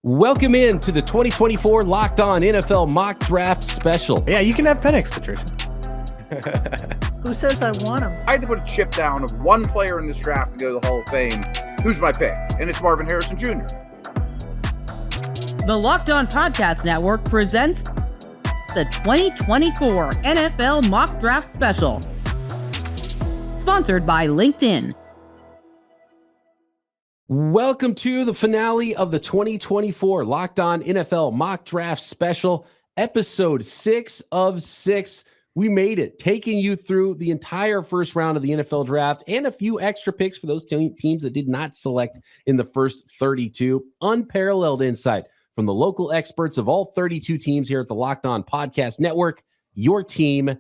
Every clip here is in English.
Welcome in to the 2024 Locked On NFL Mock Draft Special. Yeah, you can have Penix, Patricia. Who says I want him? I had to put a chip down of one player in this draft to go to the Hall of Fame. Who's my pick? And it's Marvin Harrison Jr. The Locked On Podcast Network presents the 2024 NFL Mock Draft Special. Sponsored by LinkedIn. Welcome to the finale of the 2024 Locked On NFL Mock Draft Special, episode 6 of 6. We made it, taking you through the entire first round of the NFL draft and a few extra picks for those teams that did not select in the first 32. Unparalleled insight from the local experts of all 32 teams here at the Locked On Podcast Network, your team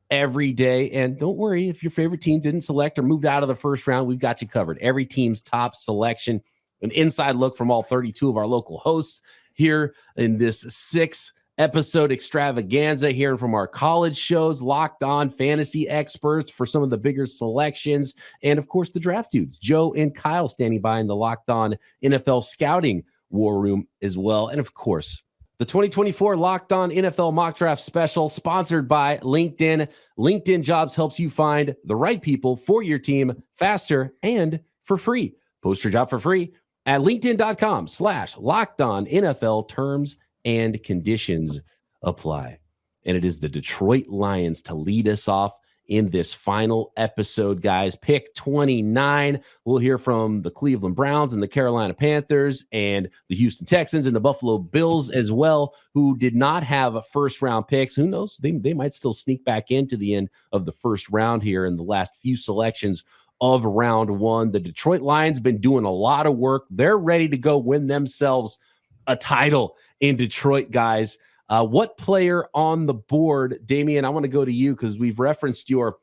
every day. And don't worry, if your favorite team didn't select or moved out of the first round, we've got you covered. Every team's top selection, an inside look from all 32 of our local hosts here in this 6-episode extravaganza, hearing from our college shows, Locked On fantasy experts for some of the bigger selections, and of course the draft dudes, Joe and Kyle, standing by in the Locked On NFL scouting war room as well. And of course, the 2024 Locked On NFL Mock Draft Special, sponsored by LinkedIn. LinkedIn Jobs helps you find the right people for your team faster and for free. Post your job for free at linkedin.com/LockedOnNFL. Terms and conditions apply. And it is the Detroit Lions to lead us off in this final episode, guys. Pick 29. We'll hear from the Cleveland Browns and the Carolina Panthers and the Houston Texans and the Buffalo Bills as well, who did not have a first-round picks. Who knows? They might still sneak back into the end of the first round here in the last few selections of round one. The Detroit Lions been doing a lot of work. They're ready to go win themselves a title in Detroit, guys. What player on the board, Damian? I want to go to you because we've referenced your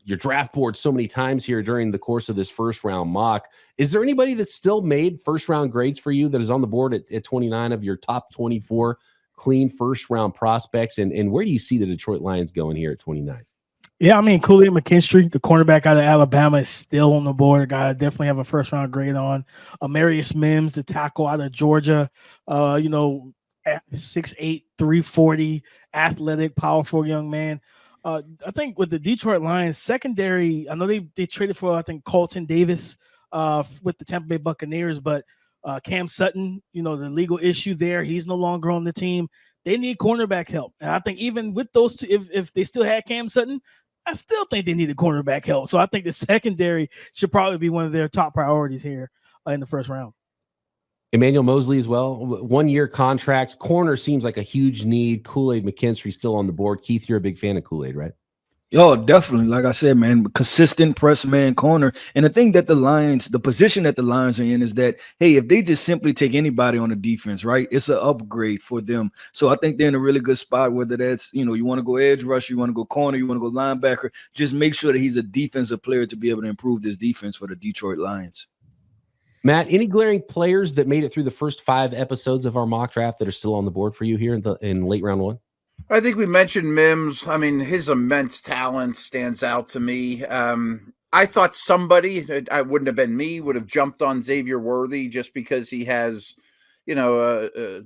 draft board so many times here during the course of this first round mock. Is there anybody that still made first round grades for you that is on the board at 29 of your top 24 clean first round prospects? And where do you see the Detroit Lions going here at 29? Yeah, I mean, Kool-Aid McKinstry, the cornerback out of Alabama, is still on the board. A guy I definitely have a first-round grade on. Amarius Mims, the tackle out of Georgia, 6'8", 340, athletic, powerful young man. I think with the Detroit Lions secondary, I know they traded for, I think, Colton Davis with the Tampa Bay Buccaneers, but Cam Sutton, the legal issue there, he's no longer on the team. They need cornerback help. And I think even with those two, if they still had Cam Sutton, I still think they needed cornerback help. So I think the secondary should probably be one of their top priorities here in the first round. Emmanuel Mosley as well. 1-year contracts. Corner seems like a huge need. Kool-Aid McKinstry still on the board. Keith, you're a big fan of Kool-Aid, right? Yo, definitely. Like I said, man, consistent press man corner. And the thing that the position that the Lions are in is that, hey, if they just simply take anybody on the defense, right, it's an upgrade for them. So I think they're in a really good spot, whether that's, you want to go edge rusher, you want to go corner, you want to go linebacker. Just make sure that he's a defensive player to be able to improve this defense for the Detroit Lions. Matt, any glaring players that made it through the first 5 episodes of our mock draft that are still on the board for you here in late round one? I think we mentioned Mims. I mean, his immense talent stands out to me. I thought somebody, I wouldn't have been me, would have jumped on Xavier Worthy just because he has, a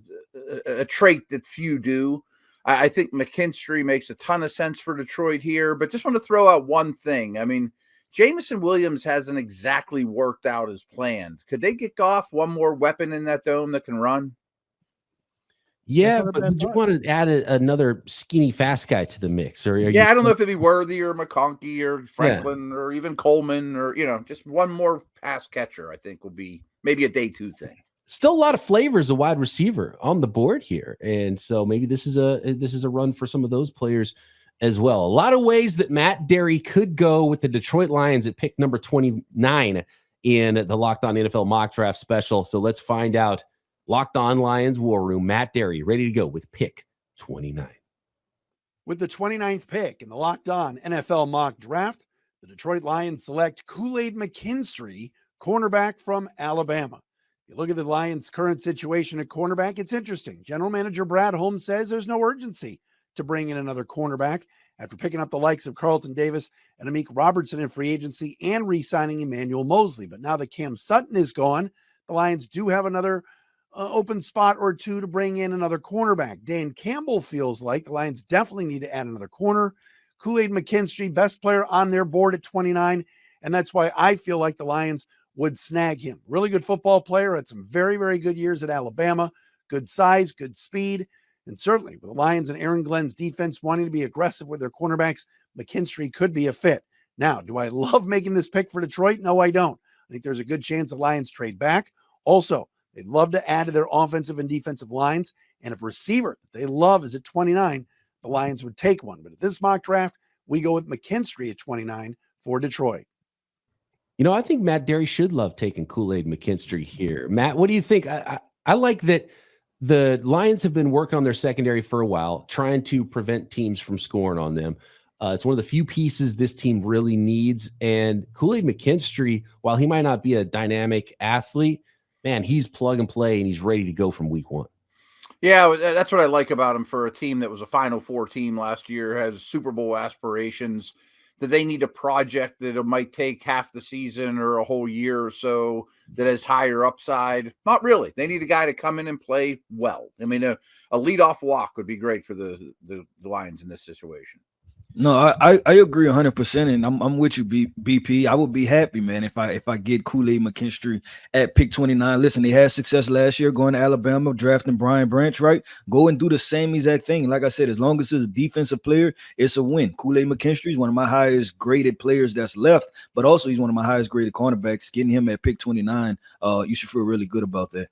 trait that few do. I think McKinstry makes a ton of sense for Detroit here, but just want to throw out one thing. I mean, Jameson Williams hasn't exactly worked out as planned. Could they get Goff one more weapon in that dome that can run? Yeah, but would you want to add another skinny, fast guy to the mix? Or I don't know if it'd be Worthy or McConkey or Franklin or even Coleman or, just one more pass catcher, I think will be maybe a day 2 thing. Still a lot of flavors of wide receiver on the board here. And so maybe this is a run for some of those players as well. A lot of ways that Matt Derry could go with the Detroit Lions at pick number 29 in the Locked On NFL Mock Draft Special. So let's find out. Locked On Lions War Room, Matt Derry, ready to go with pick 29. With the 29th pick in the Locked On NFL Mock Draft, the Detroit Lions select Kool-Aid McKinstry, cornerback from Alabama. If you look at the Lions' current situation at cornerback, it's interesting. General Manager Brad Holmes says there's no urgency to bring in another cornerback after picking up the likes of Carlton Davis and Amik Robertson in free agency and re-signing Emmanuel Mosley. But now that Cam Sutton is gone, the the Lions do have another open spot or two to bring in another cornerback. Dan Campbell feels like the Lions definitely need to add another corner. Kool-Aid McKinstry, best player on their board at 29, and that's why I feel like the Lions would snag him. Really good football player, had some very, very good years at Alabama, good size, good speed, and certainly with the Lions and Aaron Glenn's defense wanting to be aggressive with their cornerbacks, McKinstry could be a fit. Now, do I love making this pick for Detroit? No, I don't. I think there's a good chance the Lions trade back. Also, they'd love to add to their offensive and defensive lines, and if a receiver that they love is at 29, the Lions would take one. But at this mock draft, we go with McKinstry at 29 for Detroit. You know, I think Matt Derry should love taking Kool-Aid McKinstry here. Matt, what do you think? I like that the Lions have been working on their secondary for a while, trying to prevent teams from scoring on them. It's one of the few pieces this team really needs. And Kool-Aid McKinstry, while he might not be a dynamic athlete, man, he's plug and play and he's ready to go from week one. Yeah, that's what I like about him for a team that was a Final Four team last year, has Super Bowl aspirations. Do they need a project that it might take half the season or a whole year or so that has higher upside? Not really. They need a guy to come in and play well. I mean, a leadoff walk would be great for the Lions in this situation. No, I agree 100%, and I'm with you, BP. I would be happy, man, if I get Kool-Aid McKinstry at pick 29. Listen, they had success last year going to Alabama, drafting Brian Branch, right? Go and do the same exact thing. Like I said, as long as it's a defensive player, it's a win. Kool-Aid McKinstry is one of my highest graded players that's left, but also he's one of my highest graded cornerbacks. Getting him at pick 29, you should feel really good about that.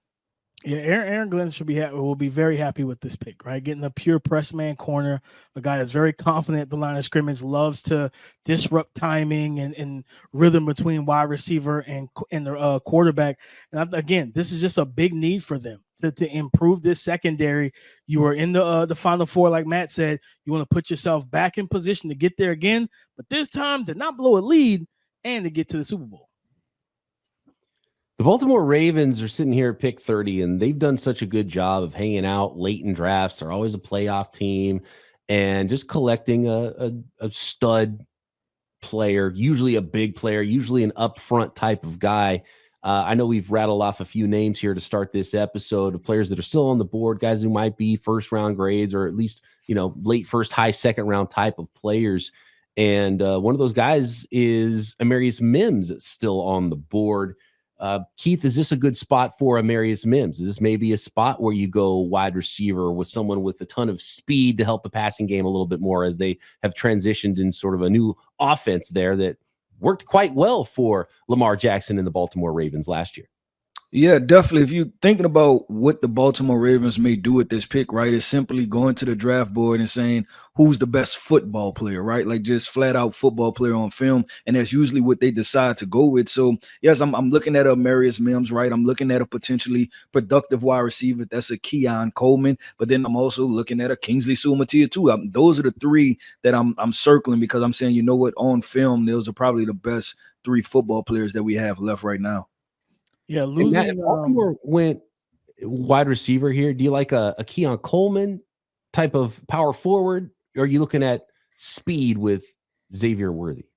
Yeah, Aaron Glenn will be very happy with this pick, right? Getting a pure press man corner, a guy that's very confident at the line of scrimmage, loves to disrupt timing and rhythm between wide receiver and the quarterback. And again, this is just a big need for them to improve this secondary. You are in the Final Four, like Matt said. You want to put yourself back in position to get there again, but this time to not blow a lead and to get to the Super Bowl. The Baltimore Ravens are sitting here at pick 30, and they've done such a good job of hanging out late in drafts. They're always a playoff team and just collecting a stud player, usually a big player, usually an upfront type of guy. I know we've rattled off a few names here to start this episode of players that are still on the board, guys who might be first-round grades or at least, late first, high second-round type of players. And one of those guys is Amarius Mims that's still on the board. Keith, is this a good spot for Amarius Mims? Is this maybe a spot where you go wide receiver with someone with a ton of speed to help the passing game a little bit more as they have transitioned in sort of a new offense there that worked quite well for Lamar Jackson and the Baltimore Ravens last year? Yeah, definitely. If you're thinking about what the Baltimore Ravens may do with this pick, right, is simply going to the draft board and saying who's the best football player, right? Like just flat out football player on film. And that's usually what they decide to go with. So, yes, I'm looking at Amarius Mims, right? I'm looking at a potentially productive wide receiver. That's a Keon Coleman. But then I'm also looking at a Kingsley Sumatia too. Those are the three that I'm circling because I'm saying, you know what, on film, those are probably the best three football players that we have left right now. Yeah, losing. Baltimore went wide receiver here. Do you like a Keon Coleman type of power forward, or are you looking at speed with Xavier Worthy?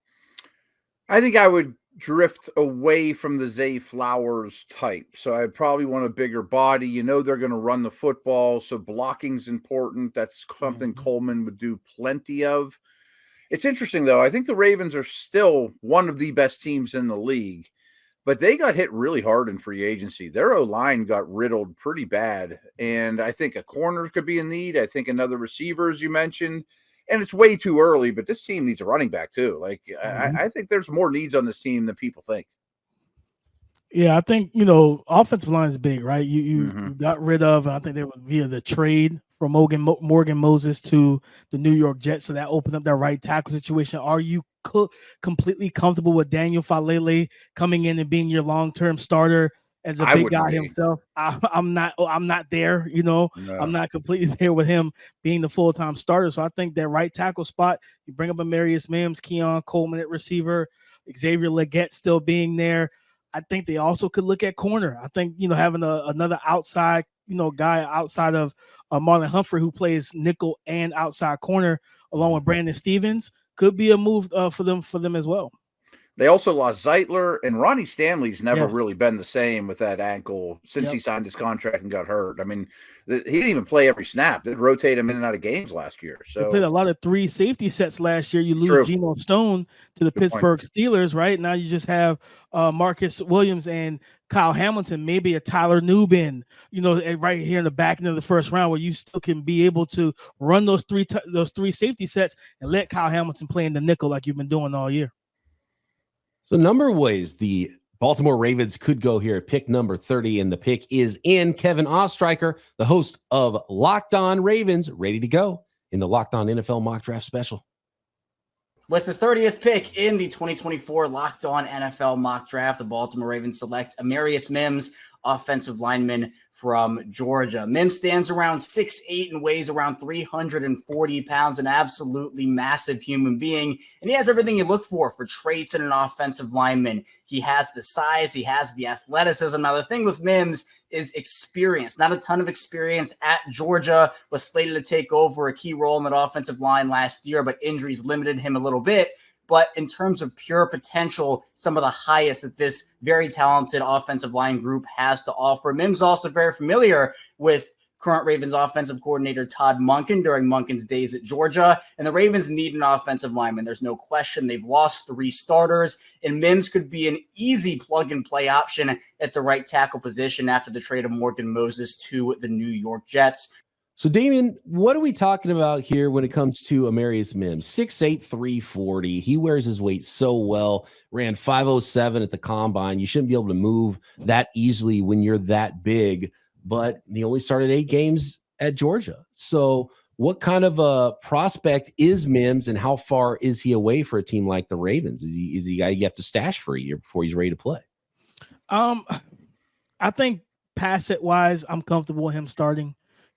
I think I would drift away from the Zay Flowers type. So I'd probably want a bigger body. They're going to run the football, so blocking's important. That's something Coleman would do plenty of. It's interesting, though. I think the Ravens are still one of the best teams in the league. But they got hit really hard in free agency. Their O-line got riddled pretty bad. And I think a corner could be in need. I think another receiver, as you mentioned. And it's way too early, but this team needs a running back too. Like, I think there's more needs on this team than people think. Yeah, I think, offensive line is big, right? You got rid of, I think they were via the trade from Morgan Moses to the New York Jets. So that opened up that right tackle situation. Are you completely comfortable with Daniel Falele coming in and being your long-term starter as a big guy himself? I'm not there, No. I'm not completely there with him being the full-time starter. So I think that right tackle spot, you bring up Amarius Mims, Keon Coleman at receiver, Xavier Legette still being there. I think they also could look at corner. I think, having another outside, guy outside of Marlon Humphrey who plays nickel and outside corner along with Brandon Stevens could be a move for them as well. They also lost Zeitler, and Ronnie Stanley's never Yes. really been the same with that ankle since he signed his contract and got hurt. I mean, he didn't even play every snap. They'd rotate him in and out of games last year. They So played a lot of 3 safety sets last year. You lose True. Geno Stone to the Good point. Pittsburgh Steelers, right? Now you just have Marcus Williams and Kyle Hamilton, maybe a Tyler Nubin, right here in the back end of the first round, where you still can be able to run those three safety sets and let Kyle Hamilton play in the nickel like you've been doing all year. So, number of ways the Baltimore Ravens could go here. Pick number 30, and the pick is in. Kevin Ostreicher, the host of Locked On Ravens, ready to go in the Locked On NFL Mock Draft Special. With the 30th pick in the 2024 Locked On NFL Mock Draft, the Baltimore Ravens select Amarius Mims, offensive lineman from Georgia. Mims stands around 6'8" and weighs around 340 pounds, an absolutely massive human being. And he has everything you look for traits in an offensive lineman. He has the size, he has the athleticism. Now, the thing with Mims is experience. Not a ton of experience at Georgia, was slated to take over a key role in that offensive line last year, but injuries limited him a little bit. But in terms of pure potential, some of the highest that this very talented offensive line group has to offer. Mims also very familiar with current Ravens offensive coordinator Todd Monken during Monken's days at Georgia. And the Ravens need an offensive lineman. There's no question. They've lost 3 starters, and Mims could be an easy plug-and-play option at the right tackle position after the trade of Morgan Moses to the New York Jets. So, Damien, what are we talking about here when it comes to Amarius Mims? 6'8", 340. He wears his weight so well. Ran 5.07 at the combine. You shouldn't be able to move that easily when you're that big, but he only started 8 games at Georgia. So what kind of a prospect is Mims, and how far is he away for a team like the Ravens? Is he a guy you have to stash for a year before he's ready to play? I think pass set wise, I'm comfortable with him starting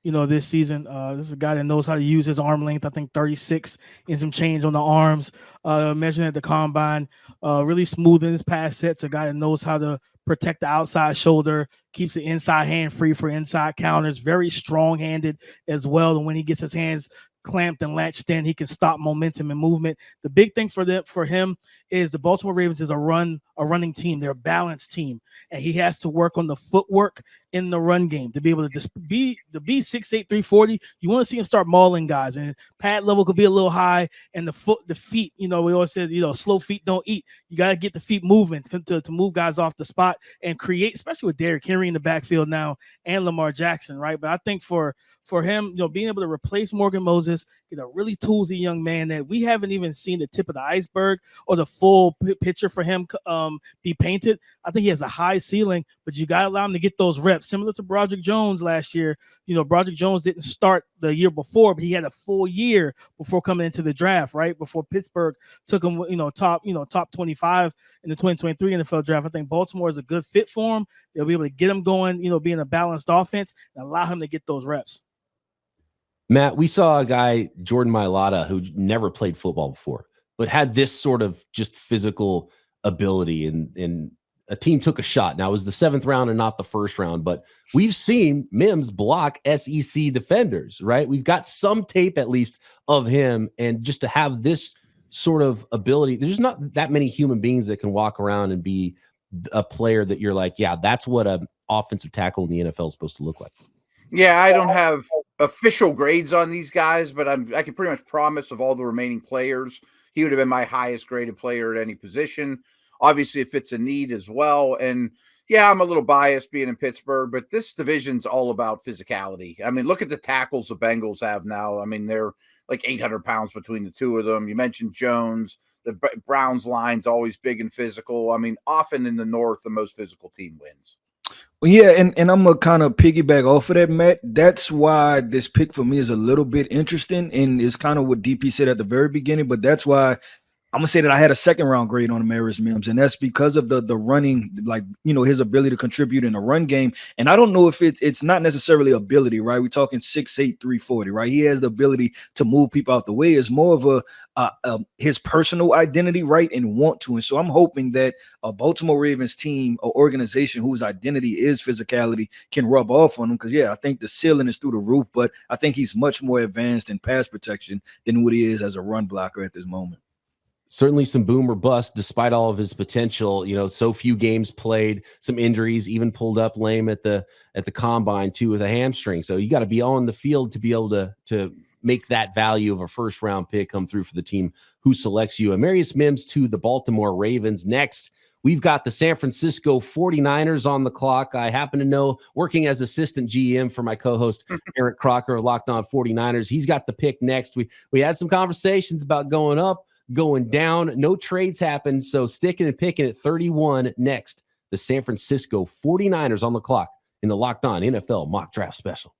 this season. This is a guy that knows how to use his arm length. I think 36 and some change on the arms, measuring at the combine, really smooth in his pass sets. A guy that knows how to protect the outside shoulder, keeps the inside hand free for inside counters, very strong-handed as well. And when he gets his hands clamped and latched in, he can stop momentum and movement. The big thing for him is the Baltimore Ravens is a running team. They're a balanced team, and he has to work on the footwork in the run game to be able to just be 6'8", 340. You want to see him start mauling guys, and pad level could be a little high, and the feet, we always said, slow feet don't eat. You got to get the feet movement to move guys off the spot and create, especially with Derrick Henry in the backfield now and Lamar Jackson, right? But I think for him, being able to replace Morgan Moses, a really toolsy young man that we haven't even seen the tip of the iceberg or the full picture for him be painted. I think he has a high ceiling, but you got to allow him to get those reps. Similar to Broderick Jones last year. Broderick Jones didn't start the year before, but he had a full year before coming into the draft, right? Before Pittsburgh took him, top 25 in the 2023 NFL draft. I think Baltimore is a good fit for him. They'll be able to get him going, being a balanced offense and allow him to get those reps. Matt, we saw a guy, Jordan Mailata, who never played football before, but had this sort of just physical ability, and a team took a shot. Now, it was the 7th round and not the 1st round, but we've seen Mims block SEC defenders, right? We've got some tape, at least, of him, and just to have this sort of ability, there's not that many human beings that can walk around and be a player that you're like, yeah, that's what an offensive tackle in the NFL is supposed to look like. Yeah, I don't have official grades on these guys, but I can pretty much promise of all the remaining players, he would have been my highest graded player at any position. Obviously, it fits a need as well. And yeah, I'm a little biased being in Pittsburgh, but this division's all about physicality. I mean, look at the tackles the Bengals have now. I mean, they're like 800 pounds between the two of them. You mentioned Jones. The Browns line's always big and physical. I mean, often in the North, the most physical team wins. Well, yeah, and I'm going to kind of piggyback off of that, Matt. That's why this pick for me is a little bit interesting, and it's kind of what DP said at the very beginning, but that's why I'm gonna say that I had a 2nd round grade on Amarius Mims, and that's because of the running, his ability to contribute in the run game. And I don't know if it's not necessarily ability, right? We're talking 6'8", 340, right? He has the ability to move people out the way. It's more of his personal identity, right, and want to. And so I'm hoping that a Baltimore Ravens team or organization whose identity is physicality can rub off on him, because I think the ceiling is through the roof, but I think he's much more advanced in pass protection than what he is as a run blocker at this moment. certainly some boom or bust despite all of his potential. So few games played, some injuries, even pulled up lame at the combine too with a hamstring. So you got to be on the field to be able to make that value of a first round pick come through for the team who selects you. Amarius Mims to the Baltimore Ravens. Next, we've got the San Francisco 49ers on the clock. I happen to know, working as assistant GM for my co-host Eric Crocker of Locked On 49ers, he's got the pick next. We had some conversations about going up, going down. No trades happened, so sticking and picking at 31 next. The San Francisco 49ers on the clock in the Locked On NFL Mock Draft Special.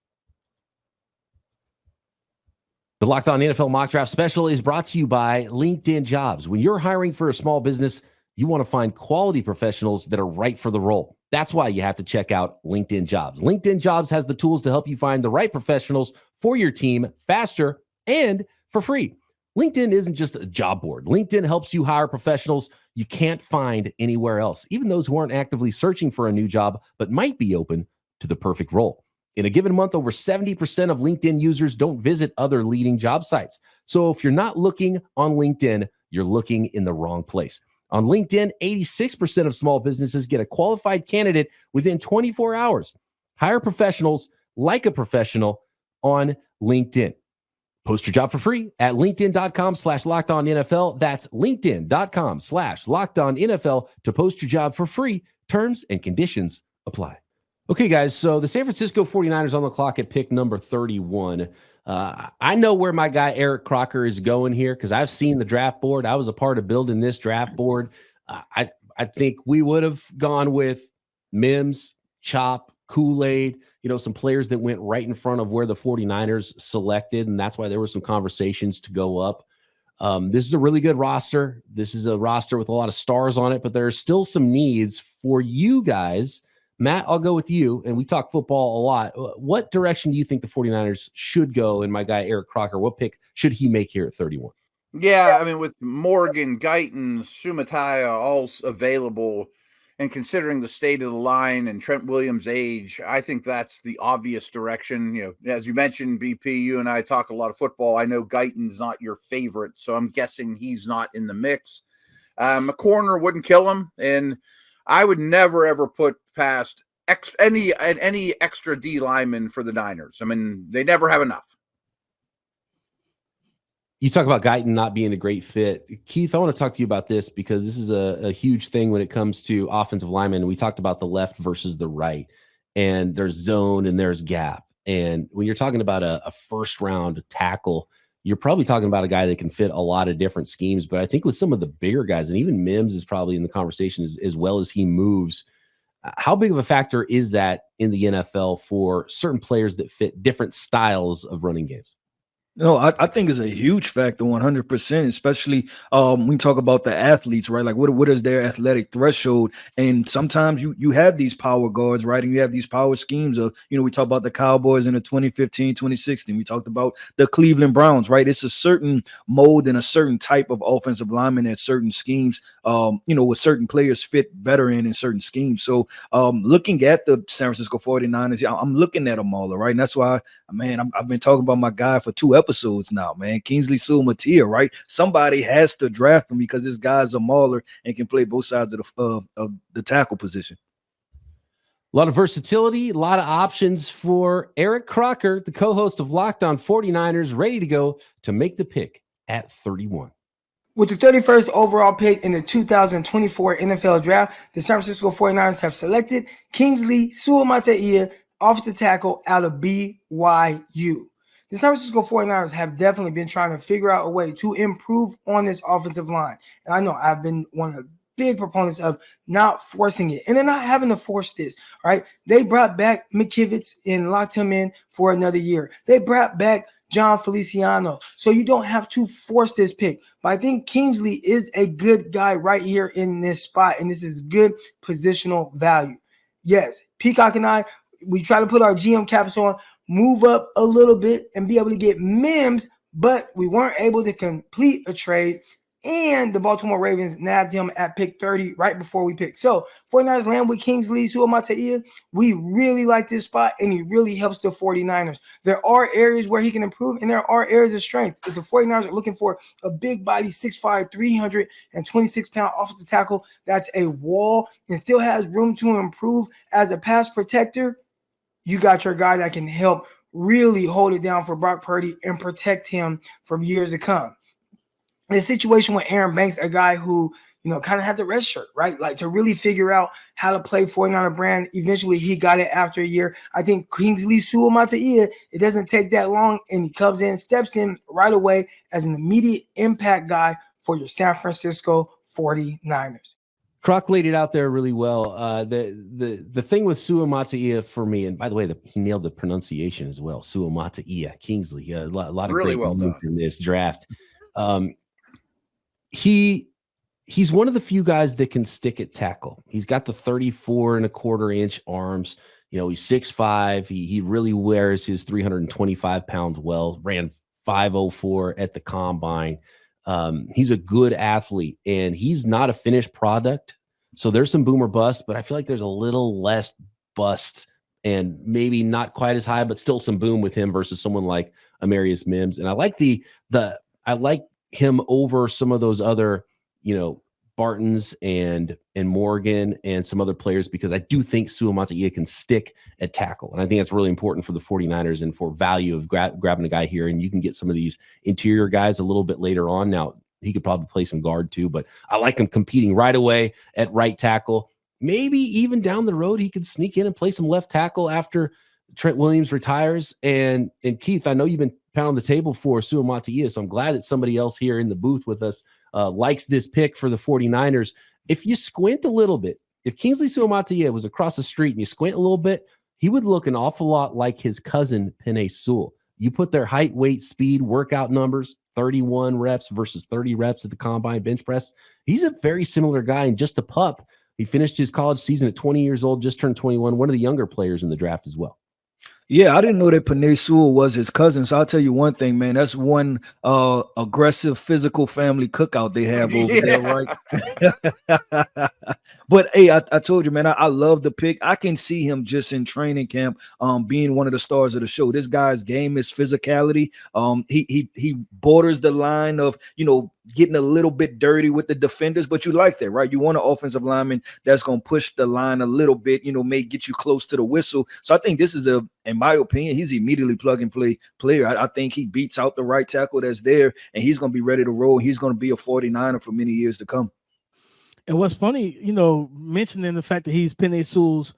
The Locked On NFL Mock Draft Special is brought to you by LinkedIn Jobs. When you're hiring for a small business, you want to find quality professionals that are right for the role. That's why you have to check out LinkedIn Jobs. LinkedIn Jobs has the tools to help you find the right professionals for your team faster and for free. LinkedIn isn't just a job board. LinkedIn helps you hire professionals you can't find anywhere else, even those who aren't actively searching for a new job but might be open to the perfect role. In a given month, over 70% of LinkedIn users don't visit other leading job sites. So if you're not looking on LinkedIn, you're looking in the wrong place. On LinkedIn, 86% of small businesses get a qualified candidate within 24 hours. Hire professionals like a professional on LinkedIn. Post your job for free at linkedin.com/lockedonnfl. That's linkedin.com/lockedonnfl to post your job for free. Terms and conditions apply. Okay, guys, so the San Francisco 49ers on the clock at pick number 31. I know where my guy Eric Crocker is going here because I've seen the draft board. I was a part of building this draft board. I think we would have gone with Mims, Chop, Kool-Aid, some players that went right in front of where the 49ers selected, and that's why there were some conversations to go up. This is a really good roster. This is a roster with a lot of stars on it, but there are still some needs for you guys. Matt, I'll go with you, and we talk football a lot. What direction do you think the 49ers should go? And my guy, Eric Crocker, what pick should he make here at 31? Yeah, I mean, with Morgan, Guyton, Sumataya all available, and considering the state of the line and Trent Williams' age, I think that's the obvious direction. As you mentioned, BP, you and I talk a lot of football. I know Guyton's not your favorite, so I'm guessing he's not in the mix. A corner wouldn't kill him, and I would never, ever put past any extra D lineman for the Niners. I mean, they never have enough. You talk about Guyton not being a great fit. Keith, I want to talk to you about this because this is a huge thing when it comes to offensive linemen. We talked about the left versus the right, and there's zone and there's gap. And when you're talking about a first-round tackle, you're probably talking about a guy that can fit a lot of different schemes. But I think with some of the bigger guys, and even Mims is probably in the conversation as well as he moves, how big of a factor is that in the NFL for certain players that fit different styles of running games? No, I think it's a huge factor, 100%, especially when we talk about the athletes, right? Like what is their athletic threshold? And sometimes you have these power guards, right? And you have these power schemes of, we talk about the Cowboys in the 2015, 2016. We talked about the Cleveland Browns, right? It's a certain mold and a certain type of offensive lineman at certain schemes, with certain players fit better in certain schemes. So looking at the San Francisco 49ers, I'm looking at them all, right? And that's why, man, I've been talking about my guy for 2 episodes now, man. Kingsley Su'Matiah, right? Somebody has to draft him because this guy's a mauler and can play both sides of the tackle position. A lot of versatility, a lot of options for Eric Crocker, the co-host of Locked On 49ers, ready to go to make the pick at 31. With the 31st overall pick in the 2024 NFL Draft, the San Francisco 49ers have selected Kingsley Su'Matiah, offensive tackle out of BYU. The San Francisco 49ers have definitely been trying to figure out a way to improve on this offensive line. And I know I've been one of the big proponents of not forcing it. And they're not having to force this, right? They brought back McKivitz and locked him in for another year. They brought back John Feliciano. So you don't have to force this pick. But I think Kingsley is a good guy right here in this spot. And this is good positional value. Yes, Peacock and I, we try to put our GM caps on, move up a little bit and be able to get Mims, but we weren't able to complete a trade. And the Baltimore Ravens nabbed him at pick 30 right before we picked. So 49ers land with Kingsley Suamataia. We really like this spot, and he really helps the 49ers. There are areas where he can improve, and there are areas of strength. If the 49ers are looking for a big body, 6'5", 326-pound offensive tackle, that's a wall and still has room to improve as a pass protector, you got your guy that can help really hold it down for Brock Purdy and protect him for years to come. The situation with Aaron Banks, a guy who, kind of had the red shirt, right? Like to really figure out how to play 49er brand. Eventually he got it after a year. I think Kingsley Suamataia, it doesn't take that long, and he comes in, steps in right away as an immediate impact guy for your San Francisco 49ers. Croc laid it out there really well. The thing with Suamataia for me, and by the way, he nailed the pronunciation as well. Suamataia, Kingsley, a lot of Really great well moments done in this draft. He's one of the few guys that can stick at tackle. He's got the 34.25-inch arms. He's 6'5". He really wears his 325 pounds well. Ran 5.04 at the combine. He's a good athlete, and he's not a finished product. So there's some boomer bust, but I feel like there's a little less bust and maybe not quite as high, but still some boom with him versus someone like Amarius Mims. And I like I like him over some of those other, Bartons and Morgan and some other players, because I do think Suamataia can stick at tackle. And I think that's really important for the 49ers and for value of grabbing a guy here. And you can get some of these interior guys a little bit later on. Now, he could probably play some guard too, but I like him competing right away at right tackle. Maybe even down the road, he could sneak in and play some left tackle after Trent Williams retires. And Keith, I know you've been pounding the table for Suamataia, so I'm glad that somebody else here in the booth with us likes this pick for the 49ers. If you squint a little bit, if Kingsley Suamataia was across the street and you squint a little bit, he would look an awful lot like his cousin, Penei Sewell. You put their height, weight, speed, workout numbers, 31 reps versus 30 reps at the combine bench press. He's a very similar guy, and just a pup. He finished his college season at 20 years old, just turned 21, one of the younger players in the draft as well. Yeah, I didn't know that Penei Sewell was his cousin. So I'll tell you one thing, man. That's one aggressive, physical family cookout they have over there, right? But hey, I told you, man, I love the pick. I can see him just in training camp, being one of the stars of the show. This guy's game is physicality. He borders the line of, getting a little bit dirty with the defenders, but you like that, right? You want an offensive lineman that's going to push the line a little bit, may get you close to the whistle. So I think this is in my opinion, he's immediately plug and play player. I think he beats out the right tackle that's there, and he's going to be ready to roll. He's going to be a 49er for many years to come. And what's funny, mentioning the fact that he's Penei Sewell's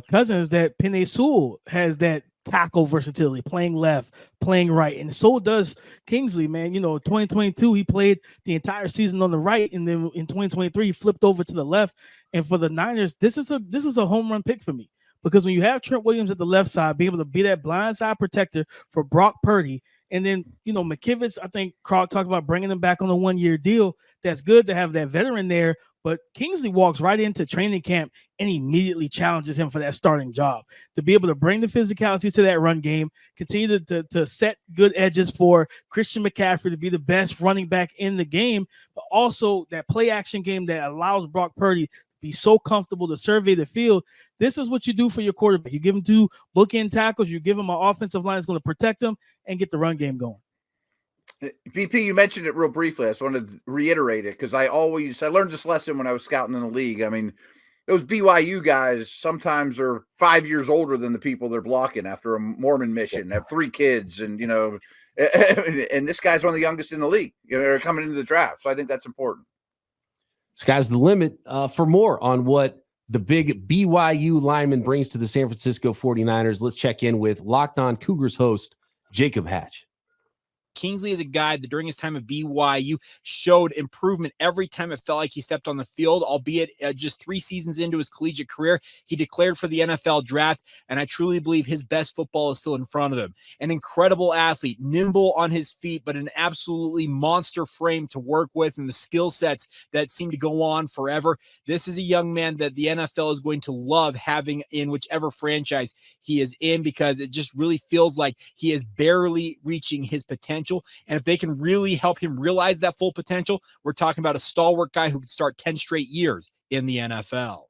cousin, is that Penei Sewell has that tackle versatility, playing left, playing right, and so does Kingsley, man. 2022 he played the entire season on the right, and then in 2023 he flipped over to the left. And for the Niners, this is a home run pick for me, because when you have Trent Williams at the left side, be able to be that blind side protector for Brock Purdy, and then McKivitz, I think Croc talked about bringing him back on a 1-year deal. That's good to have that veteran there. But Kingsley walks right into training camp and immediately challenges him for that starting job, to be able to bring the physicality to that run game, continue to set good edges for Christian McCaffrey to be the best running back in the game, but also that play action game that allows Brock Purdy to be so comfortable to survey the field. This is what you do for your quarterback. You give him 2 bookend tackles, you give him an offensive line that's going to protect him and get the run game going. BP, you mentioned it real briefly. I just wanted to reiterate it because I learned this lesson when I was scouting in the league. I mean, those BYU guys sometimes are 5 years older than the people they're blocking after a Mormon mission, have 3 kids, and and this guy's one of the youngest in the league. They're coming into the draft, so I think that's important. Sky's the limit. For more on what the big BYU lineman brings to the San Francisco 49ers, let's check in with Locked On Cougars host Jacob Hatch. Kingsley is a guy that during his time at BYU showed improvement every time it felt like he stepped on the field, albeit just 3 seasons into his collegiate career. He declared for the NFL draft, and I truly believe his best football is still in front of him. An incredible athlete, nimble on his feet, but an absolutely monster frame to work with, and the skill sets that seem to go on forever. This is a young man that the NFL is going to love having in whichever franchise he is in, because it just really feels like he is barely reaching his potential potential. And if they can really help him realize that full potential, we're talking about a stalwart guy who could start 10 straight years in the NFL.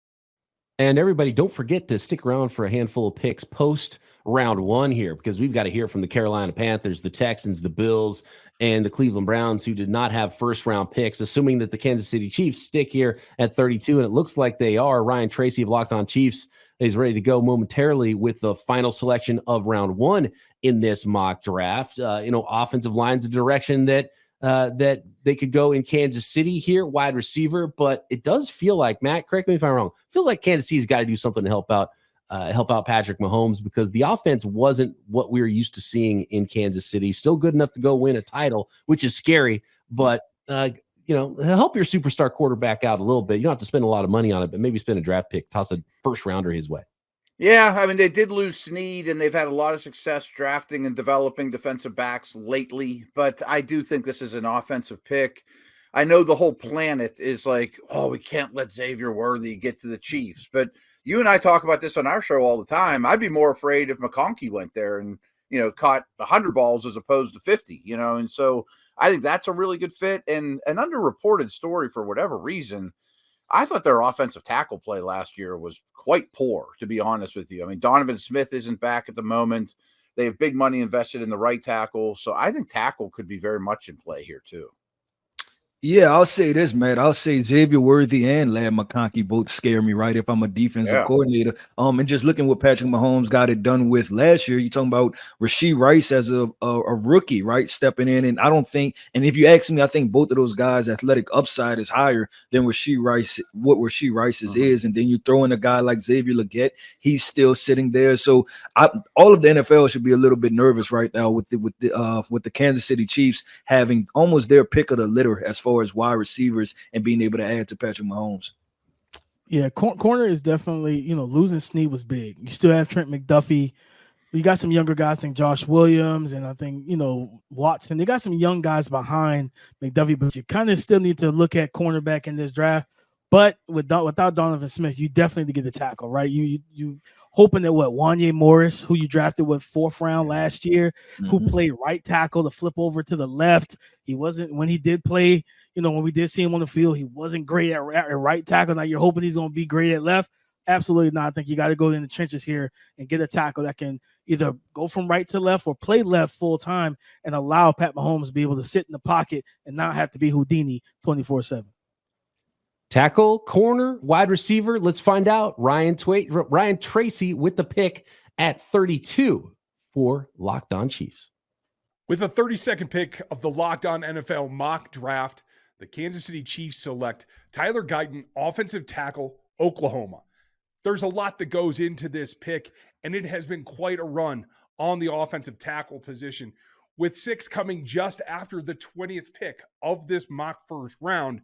And everybody, don't forget to stick around for a handful of picks post round one here, because we've got to hear from the Carolina Panthers, the Texans, the Bills, and the Cleveland Browns, who did not have first round picks, assuming that the Kansas City Chiefs stick here at 32. And it looks like they are. Ryan Tracy of Locked On Chiefs is ready to go momentarily with the final selection of round one in this mock draft. Offensive line's a direction that they could go in Kansas City here, wide receiver, but it does feel like, Matt, correct me if I'm wrong, feels like Kansas City's got to do something to help out Patrick Mahomes, because the offense wasn't what we were used to seeing in Kansas City. Still good enough to go win a title, which is scary, but help your superstar quarterback out a little bit. You don't have to spend a lot of money on it, but maybe spend a draft pick, toss a first rounder his way. Yeah, I mean, they did lose Snead, and they've had a lot of success drafting and developing defensive backs lately, but I do think this is an offensive pick. I know the whole planet is like, oh, we can't let Xavier Worthy get to the Chiefs, but you and I talk about this on our show all the time. I'd be more afraid if McConkey went there and, caught 100 balls as opposed to 50, and so I think that's a really good fit. And an underreported story for whatever reason, I thought their offensive tackle play last year was quite poor, to be honest with you. I mean, Donovan Smith isn't back at the moment. They have big money invested in the right tackle. So I think tackle could be very much in play here too. Yeah, I'll say this, man. I'll say Xavier Worthy and Ladd McConkey both scare me, right? If I'm a defensive coordinator. And just looking what Patrick Mahomes got it done with last year, you're talking about Rashee Rice as a rookie, right? Stepping in. And I don't think, and if you ask me, I think both of those guys' athletic upside is higher than Rashee Rice's is. And then you throw in a guy like Xavier Legette, he's still sitting there. So all of the NFL should be a little bit nervous right now with the Kansas City Chiefs having almost their pick of the litter as far as wide receivers and being able to add to Patrick Mahomes. Yeah, corner is definitely, losing Snead was big. You still have Trent McDuffie. You got some younger guys, I think Josh Williams, and I think, Watson. They got some young guys behind McDuffie, but you kind of still need to look at cornerback in this draft. But without Donovan Smith, you definitely need to get the tackle, right? You hoping that Wanye Morris, who you drafted with 4th round last year, who played right tackle to flip over to the left. He wasn't, when he did play, when we did see him on the field, he wasn't great at right tackle. Now you're hoping he's going to be great at left. Absolutely not. I think you got to go in the trenches here and get a tackle that can either go from right to left or play left full time and allow Pat Mahomes to be able to sit in the pocket and not have to be Houdini 24/7. Tackle, corner, wide receiver. Let's find out. Ryan Tracy with the pick at 32 for Locked On Chiefs. With the 32nd pick of the Locked On NFL mock draft, the Kansas City Chiefs select Tyler Guyton, offensive tackle, Oklahoma. There's a lot that goes into this pick, and it has been quite a run on the offensive tackle position. With 6 coming just after the 20th pick of this mock first round,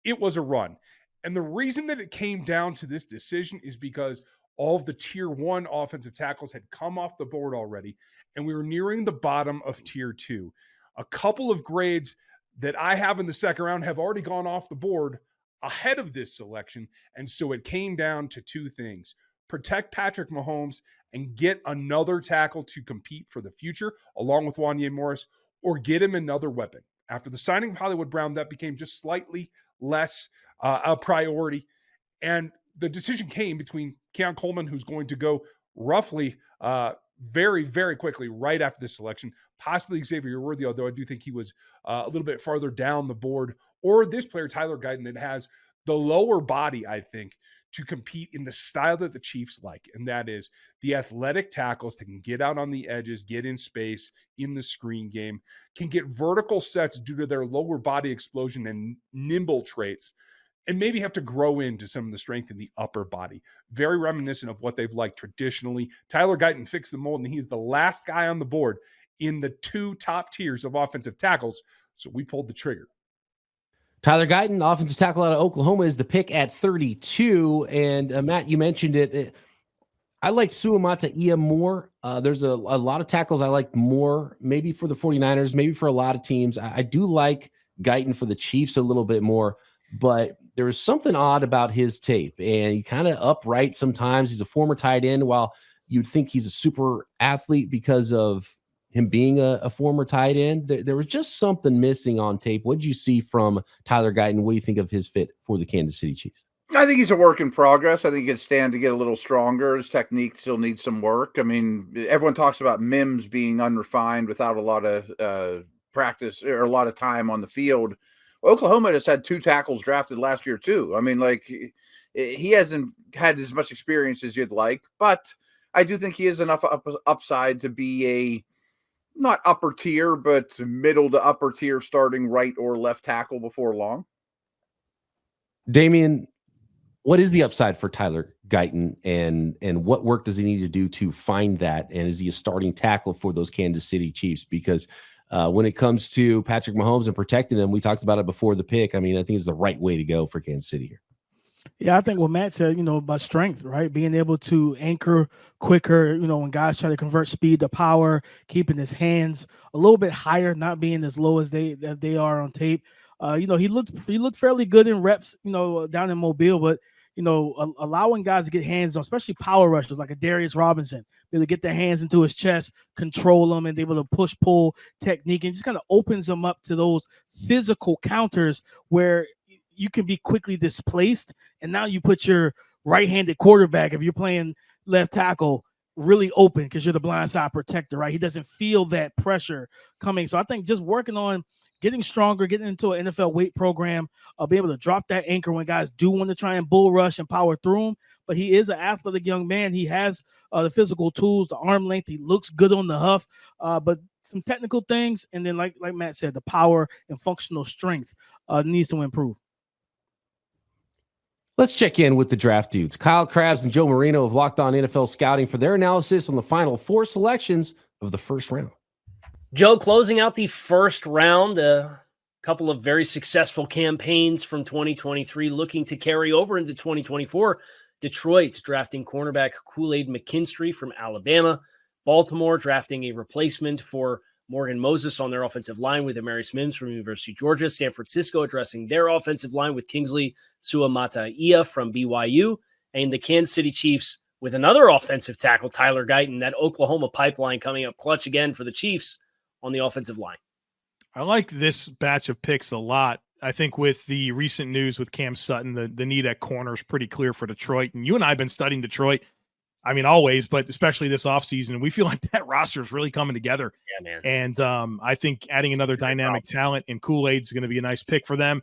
it was a run. And the reason that it came down to this decision is because all of the tier 1 offensive tackles had come off the board already, and we were nearing the bottom of tier 2. A couple of grades that I have in the second round have already gone off the board ahead of this selection. And so it came down to 2 things: protect Patrick Mahomes and get another tackle to compete for the future, along with Wanye Morris, or get him another weapon. After the signing of Hollywood Brown, that became just slightly less a priority. And the decision came between Keon Coleman, who's going to go roughly very, very quickly right after this selection, possibly Xavier Worthy, although I do think he was a little bit farther down the board, or this player, Tyler Guyton, that has the lower body, I think, to compete in the style that the Chiefs like, and that is the athletic tackles that can get out on the edges, get in space in the screen game, can get vertical sets due to their lower body explosion and nimble traits, and maybe have to grow into some of the strength in the upper body. Very reminiscent of what they've liked traditionally. Tyler Guyton fixed the mold, and he's the last guy on the board in the 2 top tiers of offensive tackles, so we pulled the trigger. Tyler Guyton, offensive tackle out of Oklahoma, is the pick at 32. And Matt, you mentioned it. I like Suamataia more. There's a lot of tackles I like more, maybe for the 49ers, maybe for a lot of teams. I do like Guyton for the Chiefs a little bit more, but there was something odd about his tape, and he kind of upright sometimes. He's a former tight end, while you'd think he's a super athlete because of him being a former tight end. There was just something missing on tape. What did you see from Tyler Guyton? What do you think of his fit for the Kansas City Chiefs? I think he's a work in progress. I think he can stand to get a little stronger. His technique still needs some work. I mean, everyone talks about Mims being unrefined without a lot of practice or a lot of time on the field. Oklahoma just had 2 tackles drafted last year too. I mean, like, he hasn't had as much experience as you'd like, but I do think he has enough upside to be a not upper tier, but middle to upper tier starting right or left tackle before long. Damian, what is the upside for Tyler Guyton, and what work does he need to do to find that? And is he a starting tackle for those Kansas City Chiefs? Because when it comes to Patrick Mahomes and protecting him, we talked about it before the pick. I mean, I think it's the right way to go for Kansas City here. Yeah, I think what Matt said, about strength, right? Being able to anchor quicker, when guys try to convert speed to power, keeping his hands a little bit higher, not being as low as they are on tape. He looked fairly good in reps, down in Mobile, but allowing guys to get hands on, especially power rushers like a Darius Robinson, be able to get their hands into his chest, control them, and be able to push-pull technique, and just kind of opens them up to those physical counters where you can be quickly displaced. And now you put your right-handed quarterback, if you're playing left tackle, really open because you're the blind side protector, right? He doesn't feel that pressure coming. So I think just working on getting stronger, getting into an NFL weight program, be able to drop that anchor when guys do want to try and bull rush and power through him. But he is an athletic young man. He has the physical tools, the arm length. He looks good on the huff, but some technical things. And then like Matt said, the power and functional strength needs to improve. Let's check in with the draft dudes. Kyle Krabs and Joe Marino have Locked On NFL Scouting for their analysis on the final 4 selections of the first round. Joe, closing out the first round, a couple of very successful campaigns from 2023 looking to carry over into 2024. Detroit drafting cornerback Kool-Aid McKinstry from Alabama. Baltimore drafting a replacement for Morgan Moses on their offensive line with Amarius Mims from University of Georgia. San Francisco addressing their offensive line with Kingsley Suamataia from BYU. And the Kansas City Chiefs with another offensive tackle, Tyler Guyton. That Oklahoma pipeline coming up clutch again for the Chiefs on the offensive line. I like this batch of picks a lot. I think with the recent news with Cam Sutton, the need at corner is pretty clear for Detroit. And you and I have been studying Detroit, I mean, always, but especially this offseason. And we feel like that roster is really coming together. Yeah, man. And I think adding another dynamic talent in Kool-Aid is going to be a nice pick for them.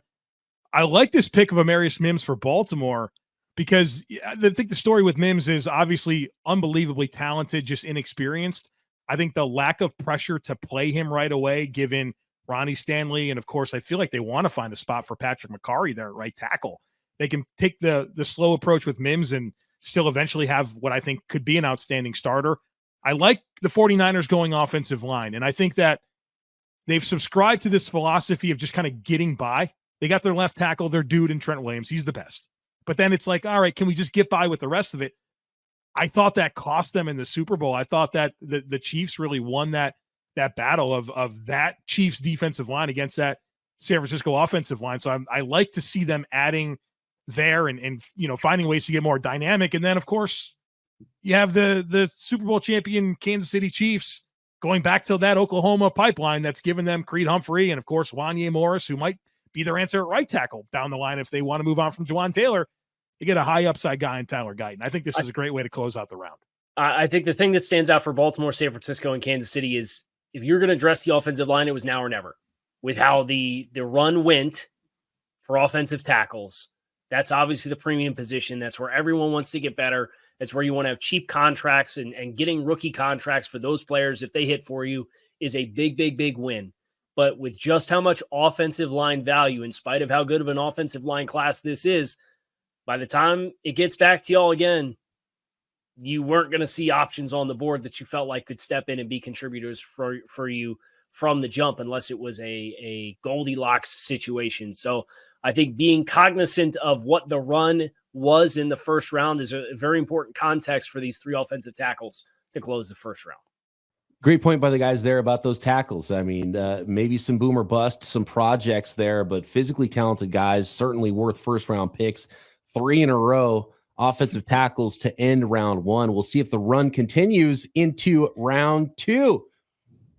I like this pick of Amarius Mims for Baltimore because I think the story with Mims is obviously unbelievably talented, just inexperienced. I think the lack of pressure to play him right away, given Ronnie Stanley, and of course, I feel like they want to find a spot for Patrick McCarry there at right tackle. They can take the slow approach with Mims and still eventually have what I think could be an outstanding starter. I like the 49ers going offensive line, and I think that they've subscribed to this philosophy of just kind of getting by. They got their left tackle, their dude in Trent Williams. He's the best. But then it's like, all right, can we just get by with the rest of it? I thought that cost them in the Super Bowl. I thought that the Chiefs really won that battle of that Chiefs defensive line against that San Francisco offensive line. So I like to see them adding there and finding ways to get more dynamic. And then, of course, you have the Super Bowl champion Kansas City Chiefs going back to that Oklahoma pipeline that's given them Creed Humphrey and, of course, Wanye Morris, who might be their answer at right tackle down the line if they want to move on from Juwan Taylor. You get a high upside guy in Tyler Guyton. I think this is a great way to close out the round. I think the thing that stands out for Baltimore, San Francisco, and Kansas City is if you're going to address the offensive line, it was now or never. With how the run went for offensive tackles, that's obviously the premium position. That's where everyone wants to get better. That's where you want to have cheap contracts, and getting rookie contracts for those players, if they hit for you, is a big, big, big win. But with just how much offensive line value, in spite of how good of an offensive line class this is, by the time it gets back to y'all again, you weren't going to see options on the board that you felt like could step in and be contributors for you from the jump, unless it was a Goldilocks situation. So I think being cognizant of what the run was in the first round is a very important context for these 3 offensive tackles to close the first round. Great point by the guys there about those tackles. I mean, maybe some boom or bust, some projects there, but physically talented guys, certainly worth first-round picks. 3 in a row, offensive tackles to end round 1. We'll see if the run continues into round 2.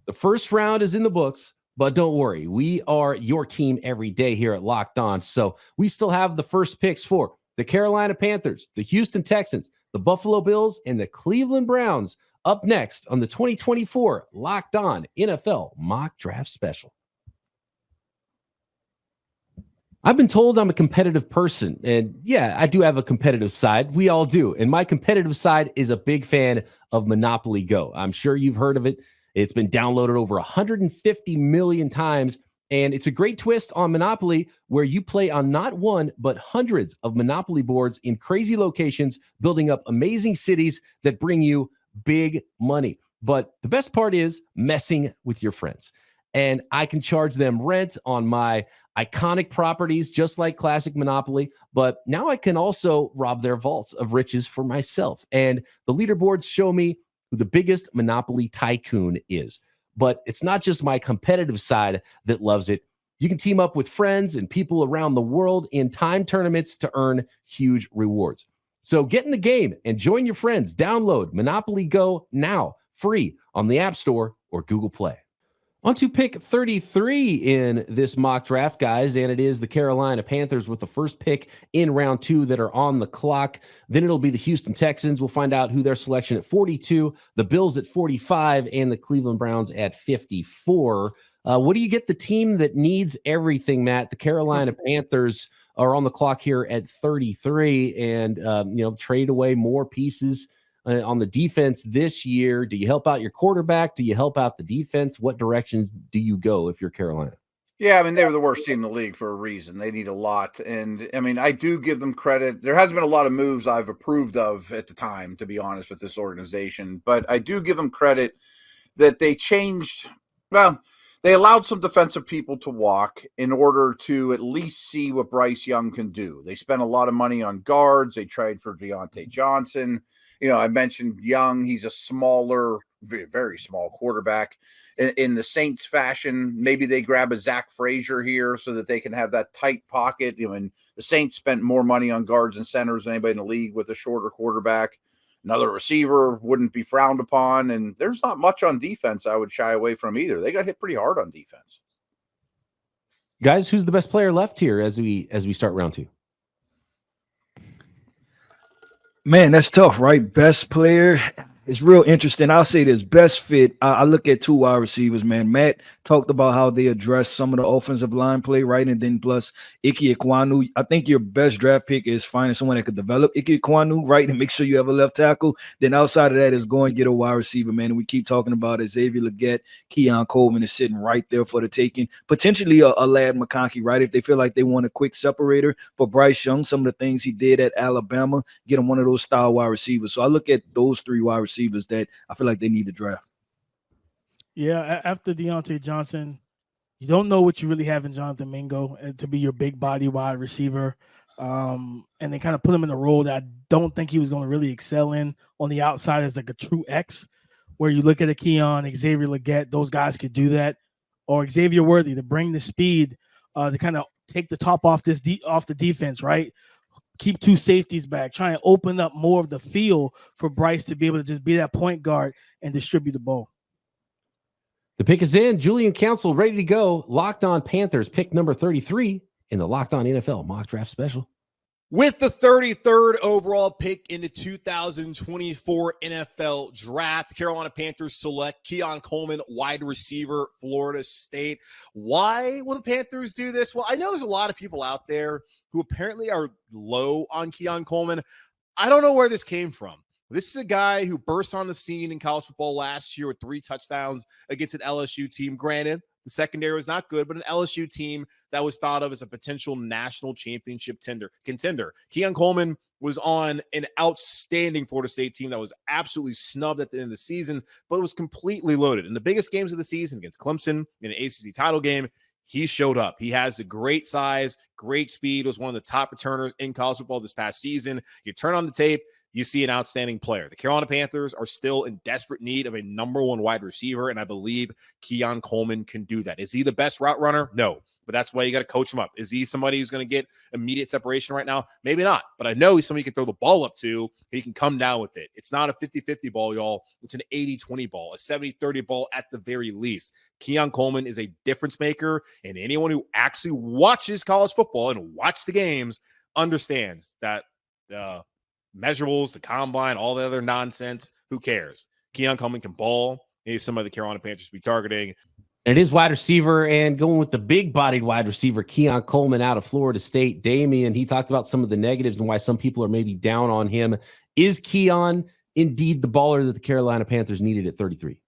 The first round is in the books, but don't worry. We are your team every day here at Locked On. So we still have the first picks for the Carolina Panthers, the Houston Texans, the Buffalo Bills, and the Cleveland Browns up next on the 2024 Locked On NFL Mock Draft Special. I've been told I'm a competitive person, and yeah, I do have a competitive side. We all do. And my competitive side is a big fan of Monopoly Go. I'm sure you've heard of it. It's been downloaded over 150 million times, and it's a great twist on Monopoly where you play on not one, but hundreds of Monopoly boards in crazy locations, building up amazing cities that bring you big money. But the best part is messing with your friends. And I can charge them rent on my iconic properties, just like classic Monopoly. But now I can also rob their vaults of riches for myself. And the leaderboards show me who the biggest Monopoly tycoon is. But it's not just my competitive side that loves it. You can team up with friends and people around the world in time tournaments to earn huge rewards. So get in the game and join your friends. Download Monopoly Go now, free on the App Store or Google Play. On to pick 33 in this mock draft, guys, and it is the Carolina Panthers with the first pick in round 2 that are on the clock. Then it'll be the Houston Texans. We'll find out who their selection at 42, the Bills at 45, and the Cleveland Browns at 54. What do you get the team that needs everything, Matt? The Carolina Panthers are on the clock here at 33 and, trade away more pieces on the defense this year. Do you help out your quarterback? Do you help out the defense? What directions do you go if you're Carolina? Yeah, I mean, they were the worst team in the league for a reason. They need a lot. And, I mean, I do give them credit. There hasn't been a lot of moves I've approved of at the time, to be honest, with this organization. But I do give them credit that they changed – well, they allowed some defensive people to walk in order to at least see what Bryce Young can do. They spent a lot of money on guards. They tried for Deontay Johnson. I mentioned Young. He's a smaller, very, very small quarterback. In the Saints fashion, maybe they grab a Zach Frazier here so that they can have that tight pocket. And the Saints spent more money on guards and centers than anybody in the league with a shorter quarterback. Another receiver wouldn't be frowned upon. And there's not much on defense I would shy away from either. They got hit pretty hard on defense. Guys, who's the best player left here as we start round 2? Man, that's tough, right? Best player. It's real interesting. I'll say this, best fit. I look at 2 wide receivers, man. Matt talked about how they address some of the offensive line play, right? And then plus Ike Ekwonu. I think your best draft pick is finding someone that could develop Ike Ekwonu, right? And make sure you have a left tackle. Then outside of that is go and get a wide receiver, man. And we keep talking about it. Xavier Legette, Keon Coleman is sitting right there for the taking. Potentially a Lad McConkey, right? If they feel like they want a quick separator for Bryce Young, some of the things he did at Alabama, get him one of those style wide receivers. So I look at those 3 wide receivers that I feel like they need to draft. Yeah, after Deontay Johnson, you don't know what you really have in Jonathan Mingo to be your big body wide receiver. And they kind of put him in a role that I don't think he was going to really excel in on the outside as like a true X, where you look at a Keon, Xavier Legette, those guys could do that. Or Xavier Worthy to bring the speed to kind of take the top off off the defense, right? Keep 2 safeties back, try and open up more of the field for Bryce to be able to just be that point guard and distribute the ball. The pick is in. Julian Council ready to go. Locked On Panthers, pick number 33 in the Locked On NFL Mock Draft Special. With the 33rd overall pick in the 2024 NFL Draft, Carolina Panthers select Keon Coleman, wide receiver, Florida State. Why will the Panthers do this? Well, I know there's a lot of people out there who apparently are low on Keon Coleman. I don't know where this came from. This is a guy who burst on the scene in college football last year with 3 touchdowns against an LSU team. Granted, the secondary was not good, but an LSU team that was thought of as a potential national championship contender. Keon Coleman was on an outstanding Florida State team that was absolutely snubbed at the end of the season, but it was completely loaded. In the biggest games of the season against Clemson in an ACC title game, he showed up. He has the great size, great speed, was one of the top returners in college football this past season. You turn on the tape, you see an outstanding player. The Carolina Panthers are still in desperate need of a number 1 wide receiver, and I believe Keon Coleman can do that. Is he the best route runner? No. but that's why you got to coach him up. Is he somebody who's going to get immediate separation right now? Maybe not, but I know he's somebody you can throw the ball up to. He can come down with it. It's not a 50-50 ball, y'all. It's an 80-20 ball, a 70-30 ball at the very least. Quinyon Coleman is a difference maker, and anyone who actually watches college football and watch the games understands that the measurables, the combine, all the other nonsense, who cares? Quinyon Coleman can ball. He's somebody the Carolina Panthers should be targeting. And it is wide receiver, and going with the big-bodied wide receiver, Quinyon Coleman out of Florida State. Damian, he talked about some of the negatives and why some people are maybe down on him. Is Quinyon indeed the baller that the Carolina Panthers needed at 33?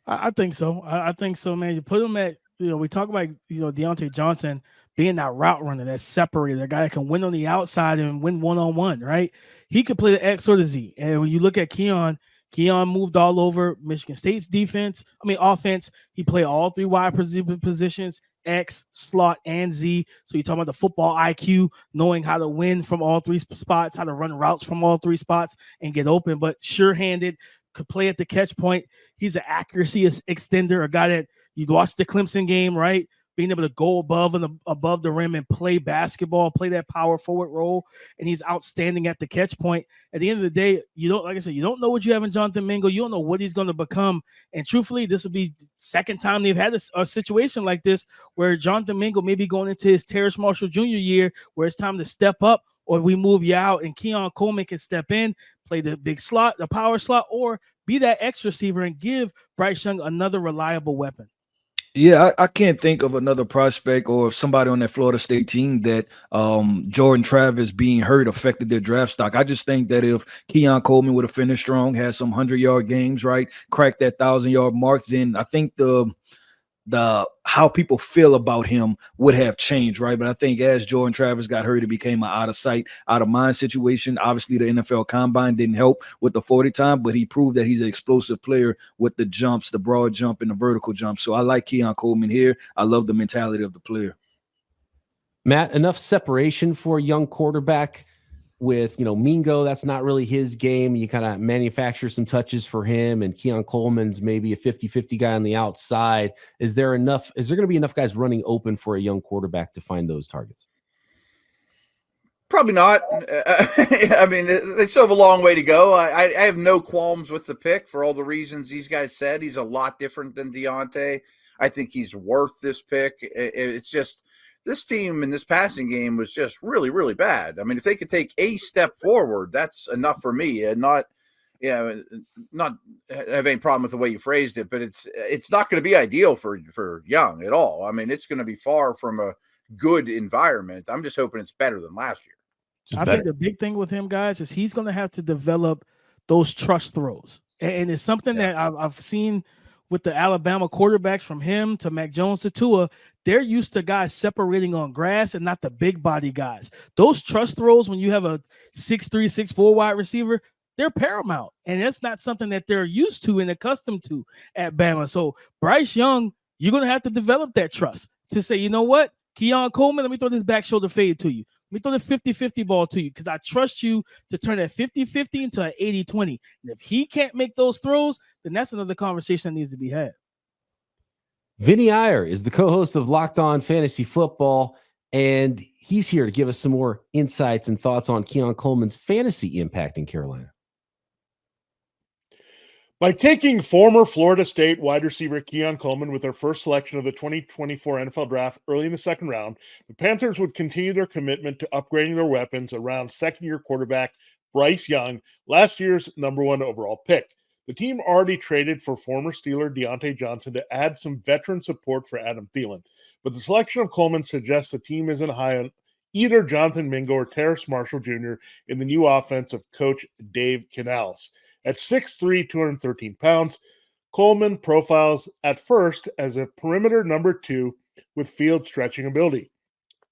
I think so. I think so, man. You put him at, we talk about, Deontay Johnson being that route runner, that separator, that guy that can win on the outside and win one-on-one, right? He could play the X or the Z. And when you look at Quinyon moved all over Michigan State's offense. He played all three wide positions, X, slot, and Z. So you're talking about the football IQ, knowing how to win from all three spots, how to run routes from all three spots and get open, but sure-handed, could play at the catch point. He's an accuracy extender, a guy that you watched the Clemson game, right? Being able to go above the rim and play basketball, play that power forward role, and he's outstanding at the catch point. At the end of the day, you don't know what you have in Jonathan Mingo. You don't know what he's going to become. And truthfully, this will be the second time they've had a situation like this where Jonathan Mingo may be going into his Terrace Marshall Jr. year where it's time to step up, or we move you out and Quinyon Coleman can step in, play the big slot, the power slot, or be that X receiver and give Bryce Young another reliable weapon. Yeah, I can't think of another prospect or somebody on that Florida State team that Jordan Travis being hurt affected their draft stock. I just think that if Quinyon Coleman would have finished strong, had some 100-yard games, right, cracked that 1,000-yard mark, then I think the how people feel about him would have changed, right? But I think as Jordan Travis got hurt, it became an out of sight, out of mind situation. Obviously, the NFL Combine didn't help with the 40 time, but he proved that he's an explosive player with the jumps, the broad jump and the vertical jump. So I like Quinyon Coleman here. I love the mentality of the player. Matt, enough separation for a young quarterback with, Mingo, that's not really his game. You kind of manufacture some touches for him, and Quinyon Coleman's maybe a 50-50 guy on the outside. Is there going to be enough guys running open for a young quarterback to find those targets? Probably not. I mean, they still have a long way to go. I have no qualms with the pick for all the reasons these guys said. He's a lot different than Deontay. I think he's worth this pick. It's just, this team in this passing game was just really, really bad. I mean, if they could take a step forward, that's enough for me. And not have any problem with the way you phrased it, but it's not going to be ideal for Young at all. I mean, it's going to be far from a good environment. I'm just hoping it's better than last year. I think the big thing with him, guys, is he's going to have to develop those trust throws. And it's something that I've seen with the Alabama quarterbacks, from him to Mac Jones to Tua. They're used to guys separating on grass and not the big body guys. Those trust throws, when you have a 6'3", 6'4" wide receiver, they're paramount. And that's not something that they're used to and accustomed to at Bama. So Bryce Young, you're going to have to develop that trust to say, you know what, Quinyon Coleman, let me throw this back shoulder fade to you. Let me throw the 50-50 ball to you because I trust you to turn that 50-50 into an 80-20. And if he can't make those throws, then that's another conversation that needs to be had. Vinny Iyer is the co-host of Locked On Fantasy Football, and he's here to give us some more insights and thoughts on Quinyon Coleman's fantasy impact in Carolina. By taking former Florida State wide receiver Quinyon Coleman with their first selection of the 2024 NFL Draft early in the second round, the Panthers would continue their commitment to upgrading their weapons around second-year quarterback Bryce Young, last year's #1 overall pick. The team already traded for former Steeler Deontay Johnson to add some veteran support for Adam Thielen, but the selection of Coleman suggests the team isn't high on either Jonathan Mingo or Terrace Marshall Jr. in the new offense of Coach Dave Canales. At 6'3", 213 pounds, Coleman profiles at first as a perimeter #2 with field stretching ability.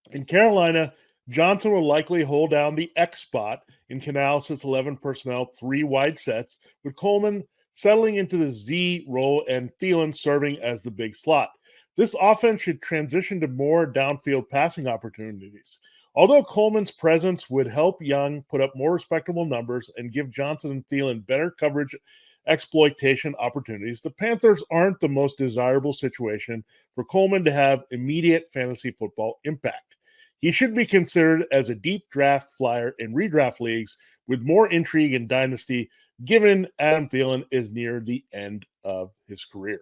In Carolina, Johnson will likely hold down the X spot in Canales' 11 personnel 3 wide sets, with Coleman settling into the Z role and Thielen serving as the big slot. This offense should transition to more downfield passing opportunities. Although Coleman's presence would help Young put up more respectable numbers and give Johnson and Thielen better coverage exploitation opportunities, the Panthers aren't the most desirable situation for Coleman to have immediate fantasy football impact. He should be considered as a deep draft flyer in redraft leagues with more intrigue in Dynasty, given Adam Thielen is near the end of his career.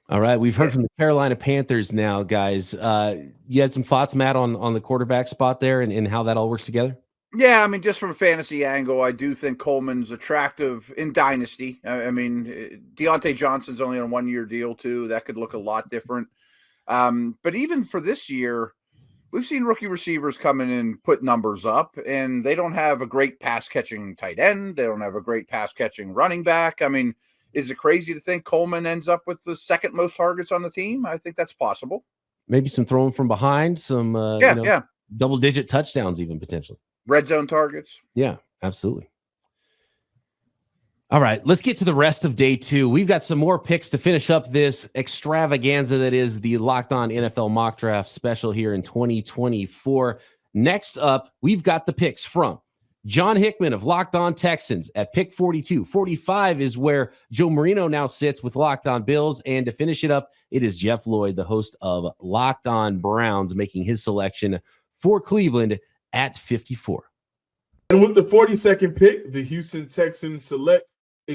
All right, we've heard from the Carolina Panthers now, guys. You had some thoughts, Matt, on the quarterback spot there and how that all works together? Yeah, I mean, just from a fantasy angle, I do think Coleman's attractive in Dynasty. I mean, Deontay Johnson's only on a 1-year deal, too. That could look a lot different. But even for this year, we've seen rookie receivers come in and put numbers up, and they don't have a great pass-catching tight end. They don't have a great pass-catching running back. I mean, is it crazy to think Coleman ends up with the second most targets on the team? I think that's possible. Maybe some throwing from behind, some double-digit touchdowns even potentially. Red zone targets. Yeah, absolutely. All right, let's get to the rest of day 2. We've got some more picks to finish up this extravaganza that is the Locked On NFL Mock Draft special here in 2024. Next up, we've got the picks from John Hickman of Locked On Texans at pick 42. 45 is where Joe Marino now sits with Locked On Bills. And to finish it up, it is Jeff Lloyd, the host of Locked On Browns, making his selection for Cleveland at 54. And with the 42nd pick, the Houston Texans select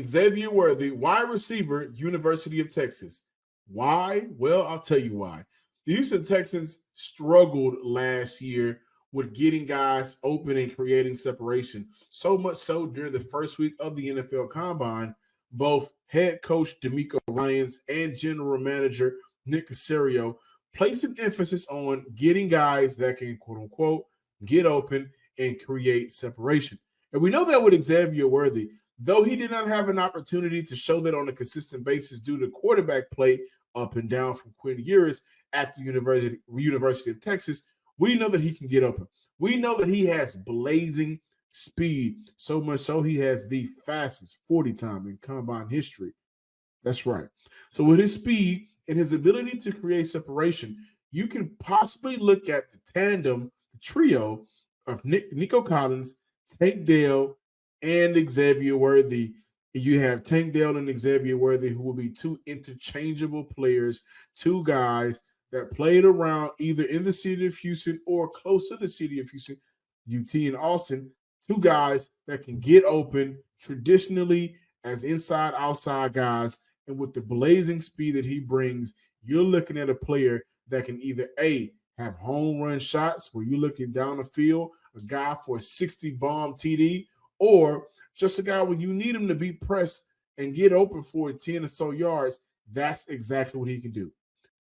Xavier Worthy, wide receiver, University of Texas. Why? Well, I'll tell you why. The Houston Texans struggled last year with getting guys open and creating separation. So much so during the first week of the NFL Combine, both head coach DeMeco Ryans and general manager Nick Caserio placed an emphasis on getting guys that can, quote unquote, get open and create separation. And we know that with Xavier Worthy, though he did not have an opportunity to show that on a consistent basis due to quarterback play up and down from Quinn Ewers at the University of Texas, we know that he can get open. We know that he has blazing speed, so much so he has the fastest 40 time in combine history. That's right. So with his speed and his ability to create separation, you can possibly look at the tandem, the trio of Nico Collins, Tank Dell, and Xavier Worthy. You have Tank Dell and Xavier Worthy, who will be two interchangeable players, two guys that played around either in the city of Houston or close to the city of Houston, UT and Austin, two guys that can get open traditionally as inside-outside guys. And with the blazing speed that he brings, you're looking at a player that can either A, have home run shots where you're looking down the field, a guy for a 60 bomb TD, or just a guy when you need him to be pressed and get open for 10 or so yards. That's exactly what he can do.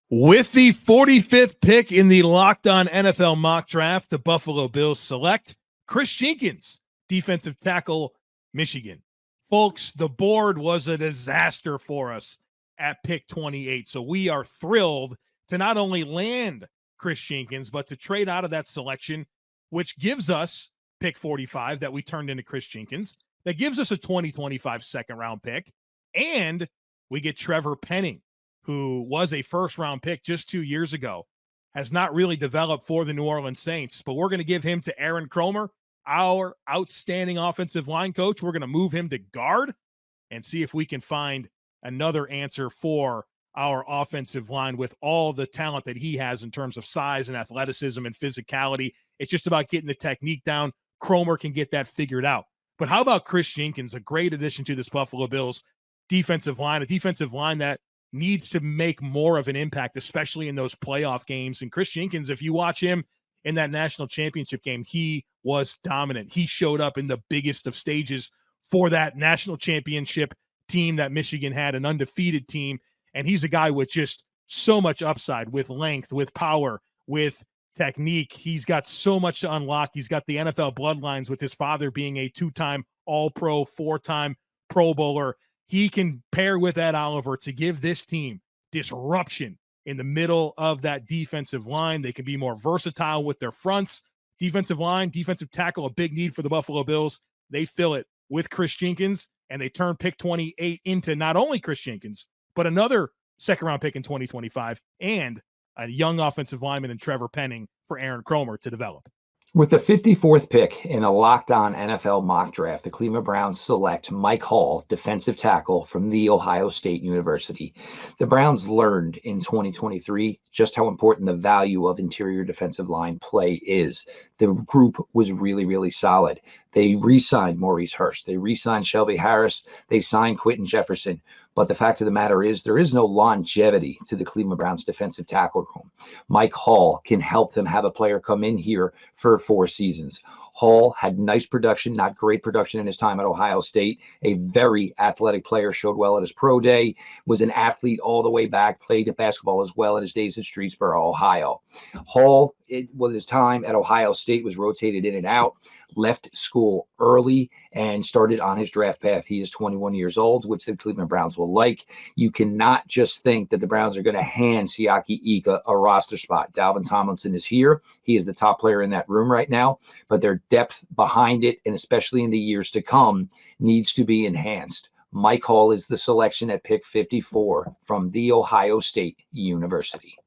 With the 45th pick in the Locked On NFL Mock Draft, the Buffalo Bills select Chris Jenkins, defensive tackle, Michigan. Folks, the board was a disaster for us at pick 28, so we are thrilled to not only land Chris Jenkins, but to trade out of that selection, which gives us pick 45 that we turned into Chris Jenkins. That gives us a 2025 second-round pick, and we get Trevor Penning, who was a first-round pick just 2 years ago, has not really developed for the New Orleans Saints, but we're going to give him to Aaron Kromer, our outstanding offensive line coach. We're going to move him to guard and see if we can find another answer for our offensive line with all the talent that he has in terms of size and athleticism and physicality. It's just about getting the technique down. Kromer can get that figured out. But how about Chris Jenkins, a great addition to this Buffalo Bills defensive line, a defensive line that needs to make more of an impact, especially in those playoff games. And Chris Jenkins, if you watch him in that national championship game, he was dominant. He showed up in the biggest of stages for that national championship team that Michigan had, an undefeated team. And he's a guy with just so much upside, with length, with power, with technique. He's got so much to unlock. He's got the NFL bloodlines with his father being a 2-time All-Pro, 4-time Pro Bowler. He can pair with Ed Oliver to give this team disruption in the middle of that defensive line. They can be more versatile with their fronts. Defensive line, defensive tackle, a big need for the Buffalo Bills. They fill it with Chris Jenkins, and they turn pick 28 into not only Chris Jenkins, but another second-round pick in 2025 and a young offensive lineman in Trevor Penning for Aaron Kromer to develop. With the 54th pick in a Locked On NFL mock draft, the Cleveland Browns select Mike Hall, defensive tackle from The Ohio State University. The Browns learned in 2023 just how important the value of interior defensive line play is. The group was really, really solid. They re-signed Maurice Hurst. They re-signed Shelby Harris. They signed Quinton Jefferson. But the fact of the matter is there is no longevity to the Cleveland Browns defensive tackle room. Mike Hall can help them have a player come in here for 4 seasons. Hall had nice production, not great production in his time at Ohio State. A very athletic player, showed well at his pro day, was an athlete all the way back, played basketball as well in his days at Streetsboro, Ohio. Hall, with his time at Ohio State, was rotated in and out, left school early, and started on his draft path. He is 21 years old, which the Cleveland Browns will like. You cannot just think that the Browns are going to hand Siaki Ika a roster spot. Dalvin Tomlinson is here. He is the top player in that room right now, but their depth behind it, and especially in the years to come, needs to be enhanced. Mike Hall is the selection at pick 54 from The Ohio State University.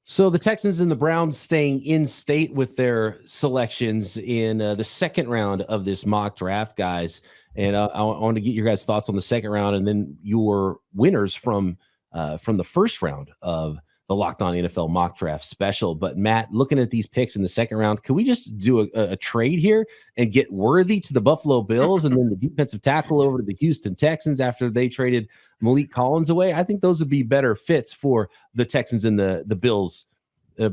So the Texans and the Browns staying in state with their selections in the second round of this mock draft, guys. And I want to get your guys' thoughts on the second round, and then your winners from the first round of the Locked On NFL mock draft special. But Matt, looking at these picks in the second round, can we just do a trade here and get Worthy to the Buffalo Bills and then the defensive tackle over to the Houston Texans after they traded Malik Collins away? I think those would be better fits for the Texans and the Bills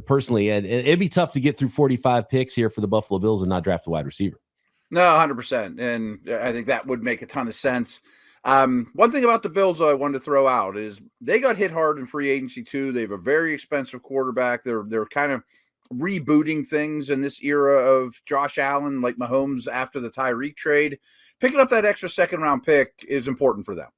personally. And it'd be tough to get through 45 picks here for the Buffalo Bills and not draft a wide receiver. No, 100%. And I think that would make a ton of sense. One thing about the Bills, though, I wanted to throw out is they got hit hard in free agency, too. They have a very expensive quarterback. They're kind of rebooting things in this era of Josh Allen, like Mahomes after the Tyreek trade. Picking up that extra second-round pick is important for them.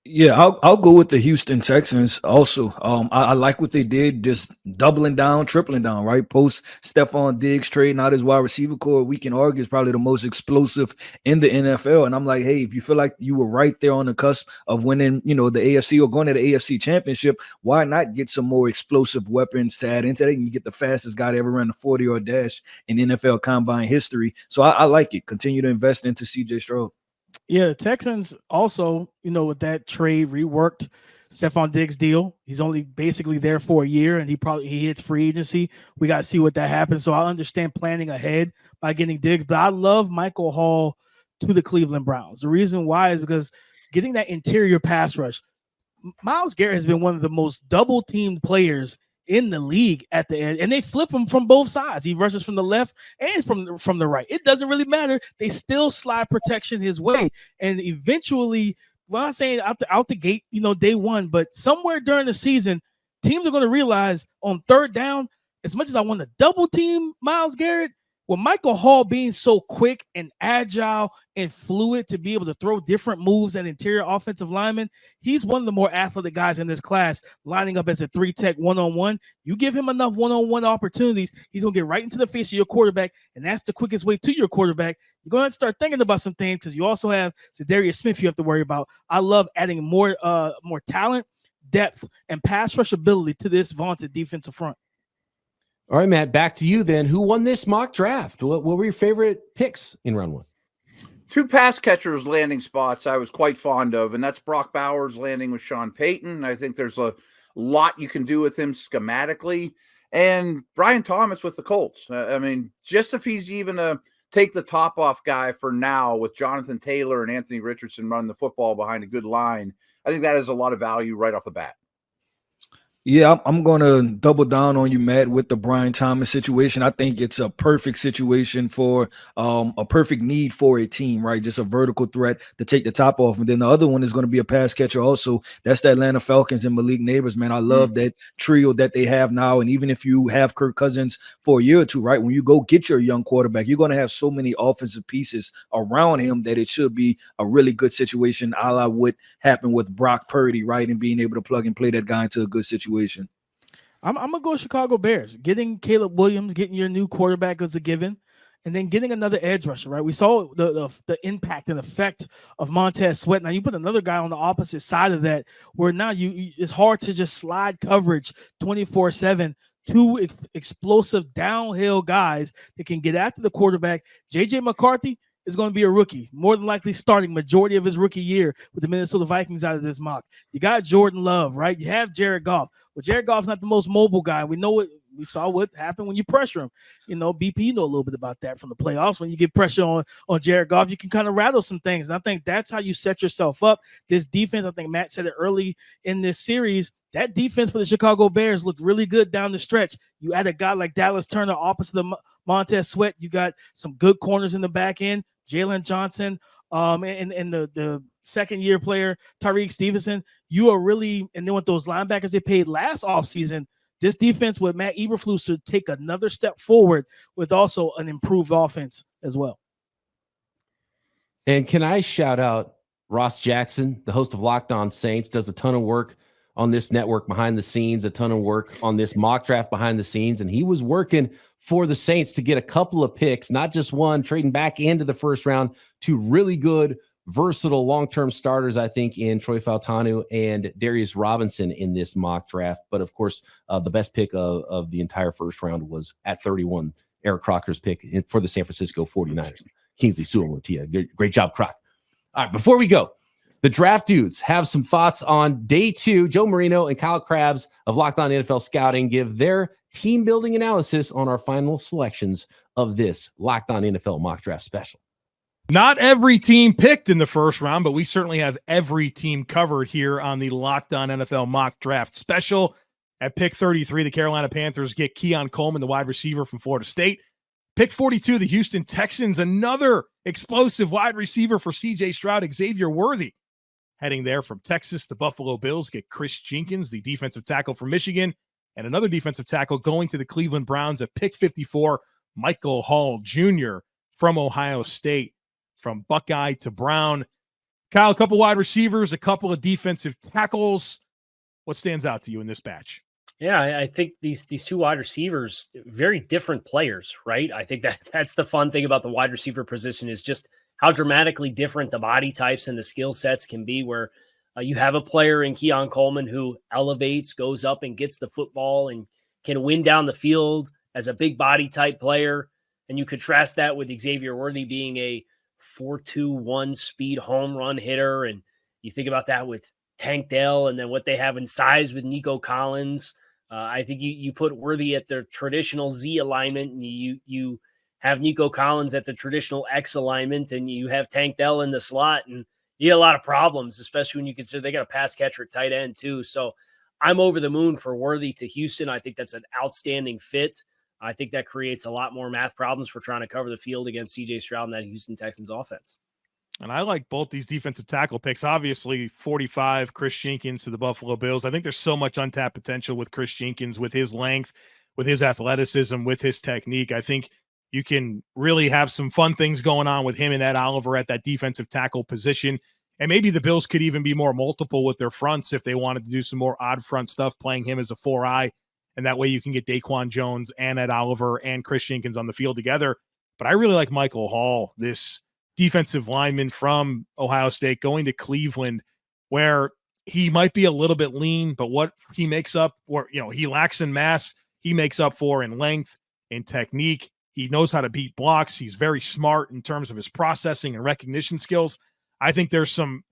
Yeah, I'll go with the Houston Texans also. I like what they did, just doubling down, tripling down, right? Post Stephon Diggs trading out his wide receiver core, we can argue is probably the most explosive in the NFL. And I'm like, hey, if you feel like you were right there on the cusp of winning, the AFC or going to the AFC Championship, why not get some more explosive weapons to add into that? You get the fastest guy to ever run a 40-yard dash in NFL combine history. So I like it. Continue to invest into CJ Stroud. Yeah, the Texans also, with that trade reworked Stephon Diggs deal. He's only basically there for a year, and he hits free agency. We got to see what that happens. So I understand planning ahead by getting Diggs, but I love Michael Hall to the Cleveland Browns. The reason why is because getting that interior pass rush. Myles Garrett has been one of the most double-teamed players in the league at the end, and they flip him from both sides. He rushes from the left and from the right. It doesn't really matter. They still slide protection his way, and eventually, well, I'm saying out the gate, day one, but somewhere during the season, teams are going to realize on third down, as much as I want to double team Myles Garrett, with Michael Hall being so quick and agile and fluid to be able to throw different moves at interior offensive linemen, he's one of the more athletic guys in this class, lining up as a 3-tech one-on-one. You give him enough one-on-one opportunities, he's going to get right into the face of your quarterback, and that's the quickest way to your quarterback. You're going to start thinking about some things because you also have Darius Smith you have to worry about. I love adding more talent, depth, and pass rush ability to this vaunted defensive front. All right, Matt, back to you then. Who won this mock draft? What were your favorite picks in round one? 2 pass catchers landing spots I was quite fond of, and that's Brock Bowers landing with Sean Payton. I think there's a lot you can do with him schematically. And Brian Thomas with the Colts. Just if he's even a take the top off guy for now with Jonathan Taylor and Anthony Richardson running the football behind a good line, I think that has a lot of value right off the bat. Yeah, I'm going to double down on you, Matt, with the Brian Thomas situation. I think it's a perfect situation for a perfect need for a team, right? Just a vertical threat to take the top off. And then the other one is going to be a pass catcher also. That's the Atlanta Falcons and Malik Nabors, man. I love that trio that they have now. And even if you have Kirk Cousins for a year or two, right, when you go get your young quarterback, you're going to have so many offensive pieces around him that it should be a really good situation, a la what happened with Brock Purdy, right, and being able to plug and play that guy into a good situation. I'm gonna go Chicago Bears. Getting Caleb Williams, getting your new quarterback is a given, and then getting another edge rusher. Right, we saw the impact and effect of Montez Sweat. Now you put another guy on the opposite side of that, where now it's hard to just slide coverage 24/7 two explosive downhill guys that can get after the quarterback. J.J. McCarthy is going to be a rookie, more than likely starting majority of his rookie year with the Minnesota Vikings out of this mock. You got Jordan Love, right? You have Jared Goff. Well, Jared Goff's not the most mobile guy. We know what we saw what happened when you pressure him. You know, BP know a little bit about that from the playoffs. When you get pressure on Jared Goff, you can kind of rattle some things. And I think that's how you set yourself up. This defense, I think Matt said it early in this series, that defense for the Chicago Bears looked really good down the stretch. You add a guy like Dallas Turner opposite of Montez Sweat. You got some good corners in the back end. Jalen Johnson, and the second-year player, Tyreek Stevenson. You are really, and then with those linebackers they paid last offseason, this defense with Matt Eberflus should take another step forward with also an improved offense as well. And can I shout out Ross Jackson, the host of Locked On Saints, does a ton of work on this network behind the scenes, a ton of work on this mock draft behind the scenes, and he was working for the Saints to get a couple of picks, not just one, trading back into the first round, to really good, versatile long-term starters, I think, in Troy Fautanu and Darius Robinson in this mock draft. But of course, the best pick of the entire first round was at 31, Eric Crocker's pick for the San Francisco 49ers. Kingsley Suamataia. Great job, Croc. All right, before we go, the draft dudes have some thoughts on day 2. Joe Marino and Kyle Krabs of Locked On NFL Scouting give their team building analysis on our final selections of this Locked On NFL mock draft special. Not every team picked in the first round, but we certainly have every team covered here on the Locked On NFL mock draft special. At pick 33, the Carolina Panthers get Quinyon Coleman, the wide receiver from Florida State. Pick 42, the Houston Texans, another explosive wide receiver for C.J. Stroud, Xavier Worthy. Heading there from Texas, the Buffalo Bills get Chris Jenkins, the defensive tackle from Michigan, and another defensive tackle going to the Cleveland Browns at pick 54, Michael Hall Jr. from Ohio State. From Buckeye to Brown. Kyle, a couple wide receivers, a couple of defensive tackles. What stands out to you in this batch? Yeah, I think these two wide receivers, very different players, right? I think that's the fun thing about the wide receiver position is just how dramatically different the body types and the skill sets can be, where you have a player in Quinyon Coleman who elevates, goes up and gets the football and can win down the field as a big body type player. And you contrast that with Xavier Worthy being a 4.21 speed home run hitter. And you think about that with Tank Dell and then what they have in size with Nico Collins. I think you put Worthy at the traditional Z alignment, and you have Nico Collins at the traditional X alignment, and you have Tank Dell in the slot, and you get a lot of problems, especially when you consider they got a pass catcher at tight end too. So I'm over the moon for Worthy to Houston. I think that's an outstanding fit. I think that creates a lot more math problems for trying to cover the field against C.J. Stroud and that Houston Texans offense. And I like both these defensive tackle picks. Obviously, 45, Chris Jenkins to the Buffalo Bills. I think there's so much untapped potential with Chris Jenkins, with his length, with his athleticism, with his technique. I think you can really have some fun things going on with him and Ed Oliver at that defensive tackle position. And maybe the Bills could even be more multiple with their fronts if they wanted to do some more odd front stuff, playing him as a 4-eye. And that way you can get Daquan Jones and Ed Oliver and Chris Jenkins on the field together. But I really like Michael Hall, this defensive lineman from Ohio State going to Cleveland, where he might be a little bit lean, but what he makes up, or he lacks in mass, he makes up for in length, in technique. He knows how to beat blocks. He's very smart in terms of his processing and recognition skills. I think there's some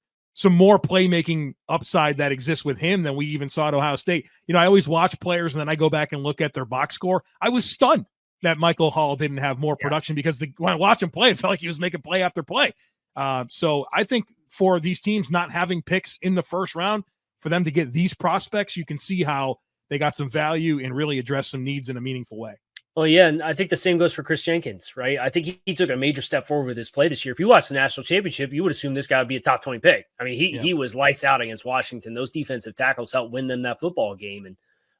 more playmaking upside that exists with him than we even saw at Ohio State. I always watch players and then I go back and look at their box score. I was stunned that Michael Hall didn't have more production because when I watch him play, it felt like he was making play after play. So I think for these teams not having picks in the first round, for them to get these prospects, you can see how they got some value and really address some needs in a meaningful way. Well, yeah, and I think the same goes for Chris Jenkins, right? I think he took a major step forward with his play this year. If you watch the national championship, you would assume this guy would be a top 20 pick. I mean, he was lights out against Washington. Those defensive tackles helped win them that football game. And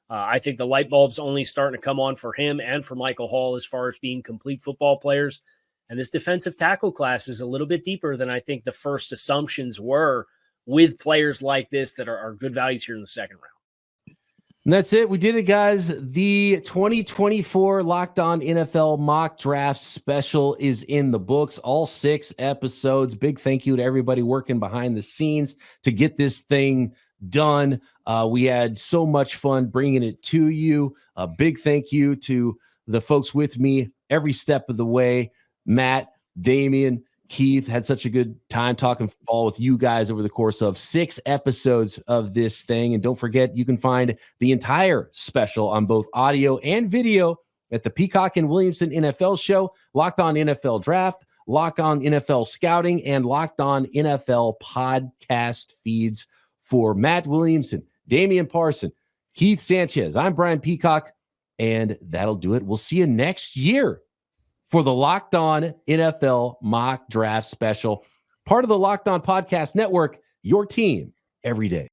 I think the light bulb's only starting to come on for him and for Michael Hall as far as being complete football players. And this defensive tackle class is a little bit deeper than I think the first assumptions were with players like this that are good values here in the second round. And that's it. We did it, guys. The 2024 Locked On NFL Mock Draft Special is in the books, all 6 episodes. Big thank you to everybody working behind the scenes to get this thing done. We had so much fun bringing it to you. A big thank you to the folks with me every step of the way. Matt, Damian, Keith, had such a good time talking football with you guys over the course of 6 episodes of this thing. And don't forget, you can find the entire special on both audio and video at the Peacock and Williamson NFL show, Locked On NFL Draft, Locked On NFL Scouting, and Locked On NFL podcast feeds for Matt Williamson, Damian Parson, Keith Sanchez. I'm Brian Peacock, and that'll do it. We'll see you next year for the Locked On NFL Mock Draft Special, part of the Locked On Podcast Network, your team every day.